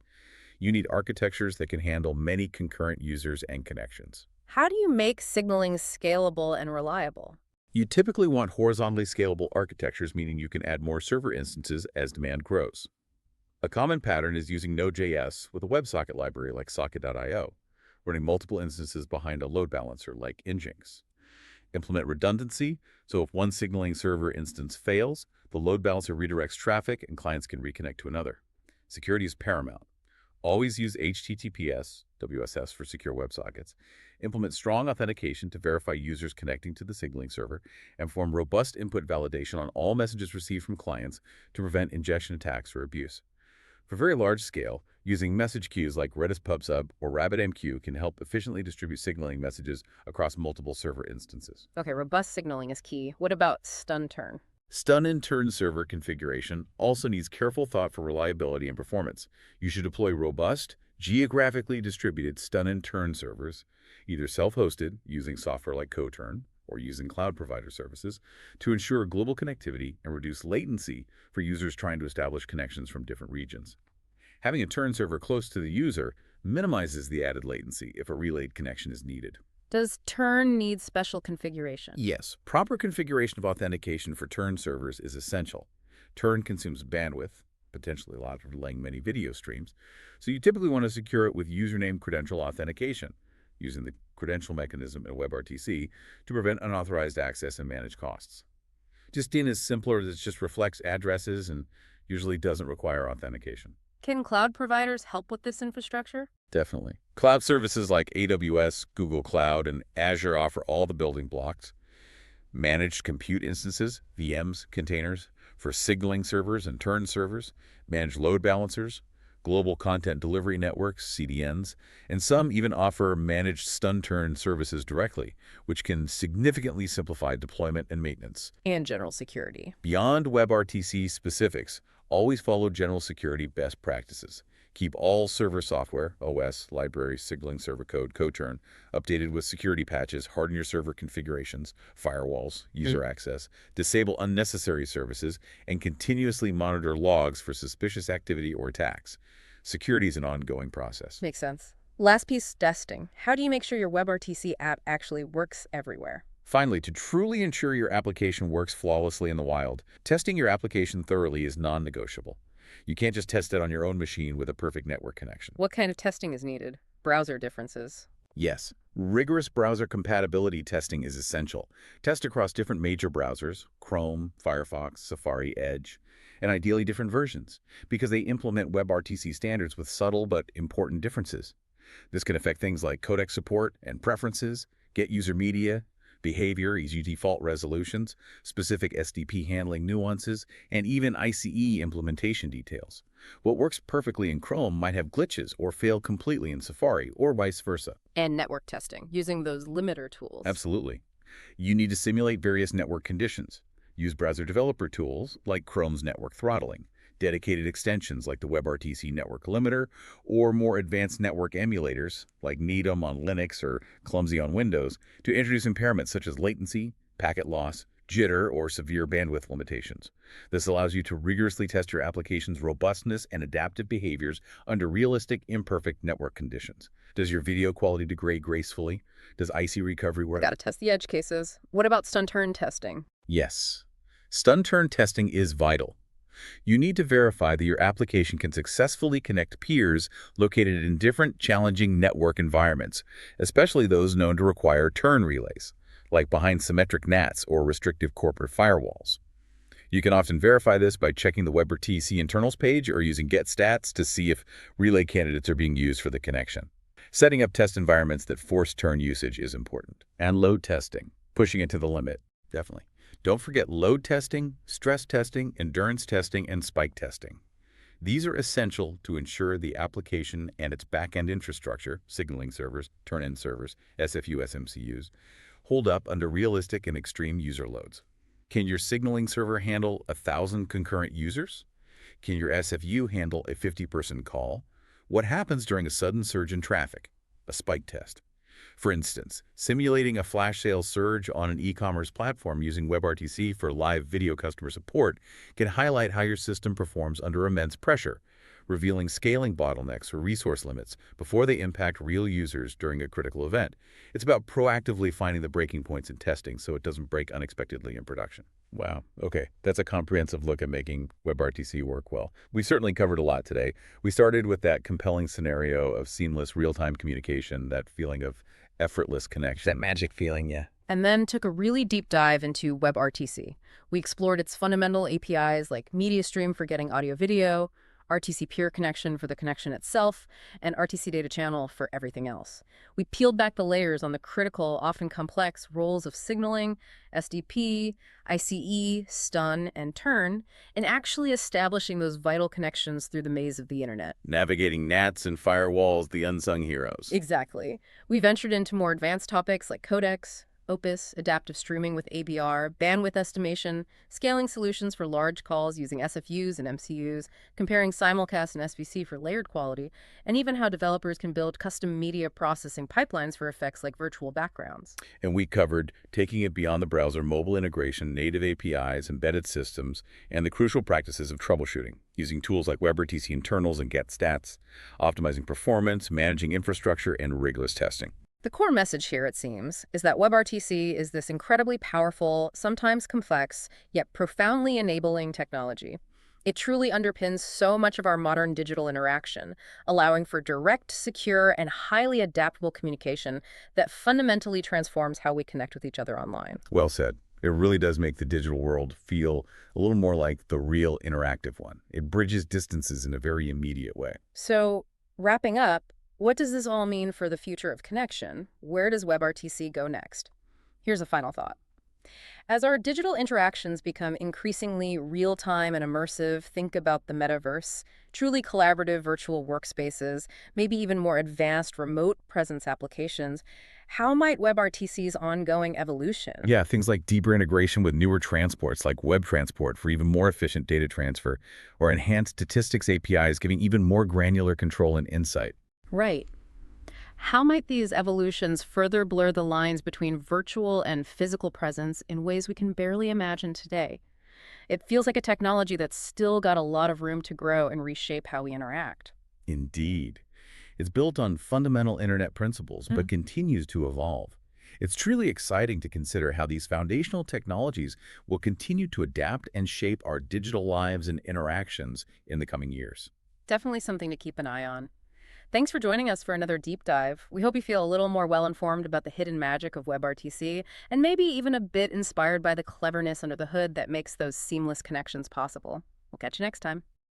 You need architectures that can handle many concurrent users and connections. How do you make signaling scalable and reliable? You typically want horizontally scalable architectures, meaning you can add more server instances as demand grows. A common pattern is using Node.js with a WebSocket library like socket.io, running multiple instances behind a load balancer like Nginx. Implement redundancy, so if one signaling server instance fails, the load balancer redirects traffic and clients can reconnect to another. Security is paramount. Always use HTTPS, WSS for secure WebSockets. Implement strong authentication to verify users connecting to the signaling server, and perform robust input validation on all messages received from clients to prevent ingestion attacks or abuse. For very large scale, using message queues like Redis PubSub or RabbitMQ can help efficiently distribute signaling messages across multiple server instances. Okay, robust signaling is key. What about stun turn? Stun and turn server configuration also needs careful thought for reliability and performance. You should deploy robust, geographically distributed stun and turn servers, either self-hosted using software like Coturn or using cloud provider services, to ensure global connectivity and reduce latency for users trying to establish connections from different regions. Having a turn server close to the user minimizes the added latency if a relayed connection is needed. Does turn need special configuration? Yes, proper configuration of authentication for turn servers is essential. Turn consumes bandwidth, potentially a lot for relaying many video streams, so you typically want to secure it with username credential authentication, using the credential mechanism in WebRTC to prevent unauthorized access and manage costs. Justin is simpler as it just reflects addresses and usually doesn't require authentication. Can cloud providers help with this infrastructure? Definitely. Cloud services like AWS, Google Cloud, and Azure offer all the building blocks. Managed compute instances, VMs, containers, for signaling servers and turn servers, manage load balancers, global content delivery networks, CDNs, and some even offer managed stun-turn services directly, which can significantly simplify deployment and maintenance. And general security. Beyond WebRTC specifics, always follow general security best practices. Keep all server software, OS, library, signaling server code, co-turn, updated with security patches, harden your server configurations, firewalls, user access, disable unnecessary services, and continuously monitor logs for suspicious activity or attacks. Security is an ongoing process. Makes sense. Last piece, testing. How do you make sure your WebRTC app actually works everywhere? Finally, to truly ensure your application works flawlessly in the wild, testing your application thoroughly is non-negotiable. You can't just test it on your own machine with a perfect network connection. What kind of testing is needed? Browser differences. Yes, rigorous browser compatibility testing is essential. Test across different major browsers, Chrome, Firefox, Safari, Edge, and ideally different versions, because they implement WebRTC standards with subtle but important differences. This can affect things like codec support and preferences, get user media, behavior, easy default resolutions, specific SDP handling nuances, and even ICE implementation details. What works perfectly in Chrome might have glitches or fail completely in Safari, or vice versa. And network testing, using those limiter tools. Absolutely. You need to simulate various network conditions. Use browser developer tools like Chrome's network throttling, dedicated extensions like the WebRTC network limiter, or more advanced network emulators like Needham on Linux or Clumsy on Windows to introduce impairments such as latency, packet loss, jitter, or severe bandwidth limitations. This allows you to rigorously test your application's robustness and adaptive behaviors under realistic, imperfect network conditions. Does your video quality degrade gracefully? Does ICE recovery work? Gotta test the edge cases. What about stun-turn testing? Yes. Stun-turn testing is vital. You need to verify that your application can successfully connect peers located in different challenging network environments, especially those known to require turn relays, like behind symmetric NATs or restrictive corporate firewalls. You can often verify this by checking the WebRTC internals page or using GetStats to see if relay candidates are being used for the connection. Setting up test environments that force turn usage is important. And load testing, pushing it to the limit, definitely. Don't forget load testing, stress testing, endurance testing, and spike testing. These are essential to ensure the application and its back-end infrastructure, signaling servers, turn-in servers, SFU SMCUs, hold up under realistic and extreme user loads. Can your signaling server handle 1,000 concurrent users? Can your SFU handle a 50-person call? What happens during a sudden surge in traffic? A spike test. For instance, simulating a flash sales surge on an e-commerce platform using WebRTC for live video customer support can highlight how your system performs under immense pressure, revealing scaling bottlenecks or resource limits before they impact real users during a critical event. It's about proactively finding the breaking points in testing so it doesn't break unexpectedly in production. Wow. Okay. That's a comprehensive look at making WebRTC work well. We certainly covered a lot today. We started with that compelling scenario of seamless real-time communication, that feeling of effortless connection. That magic feeling, yeah. And then took a really deep dive into WebRTC. We explored its fundamental APIs like media stream for getting audio-video, RTC peer connection for the connection itself, and RTC data channel for everything else. We peeled back the layers on the critical, often complex roles of signaling, SDP, ICE, stun, and turn, and actually establishing those vital connections through the maze of the internet. Navigating NATs and firewalls, the unsung heroes. Exactly. We ventured into more advanced topics like codecs, Opus, adaptive streaming with ABR, bandwidth estimation, scaling solutions for large calls using SFUs and MCUs, comparing simulcast and SVC for layered quality, and even how developers can build custom media processing pipelines for effects like virtual backgrounds. And we covered taking it beyond the browser, mobile integration, native APIs, embedded systems, and the crucial practices of troubleshooting, using tools like WebRTC internals and GetStats, optimizing performance, managing infrastructure, and rigorous testing. The core message here, it seems, is that WebRTC is this incredibly powerful, sometimes complex, yet profoundly enabling technology. It truly underpins so much of our modern digital interaction, allowing for direct, secure, and highly adaptable communication that fundamentally transforms how we connect with each other online. Well said. It really does make the digital world feel a little more like the real interactive one. It bridges distances in a very immediate way. So, wrapping up, what does this all mean for the future of connection? Where does WebRTC go next? Here's a final thought. As our digital interactions become increasingly real-time and immersive, think about the metaverse, truly collaborative virtual workspaces, maybe even more advanced remote presence applications. How might WebRTC's ongoing evolution? Yeah, things like deeper integration with newer transports like web transport for even more efficient data transfer, or enhanced statistics APIs giving even more granular control and insight. Right. How might these evolutions further blur the lines between virtual and physical presence in ways we can barely imagine today? It feels like a technology that's still got a lot of room to grow and reshape how we interact. Indeed. It's built on fundamental internet principles, but Mm. continues to evolve. It's truly exciting to consider how these foundational technologies will continue to adapt and shape our digital lives and interactions in the coming years. Definitely something to keep an eye on. Thanks for joining us for another deep dive. We hope you feel a little more well-informed about the hidden magic of WebRTC, and maybe even a bit inspired by the cleverness under the hood that makes those seamless connections possible. We'll catch you next time.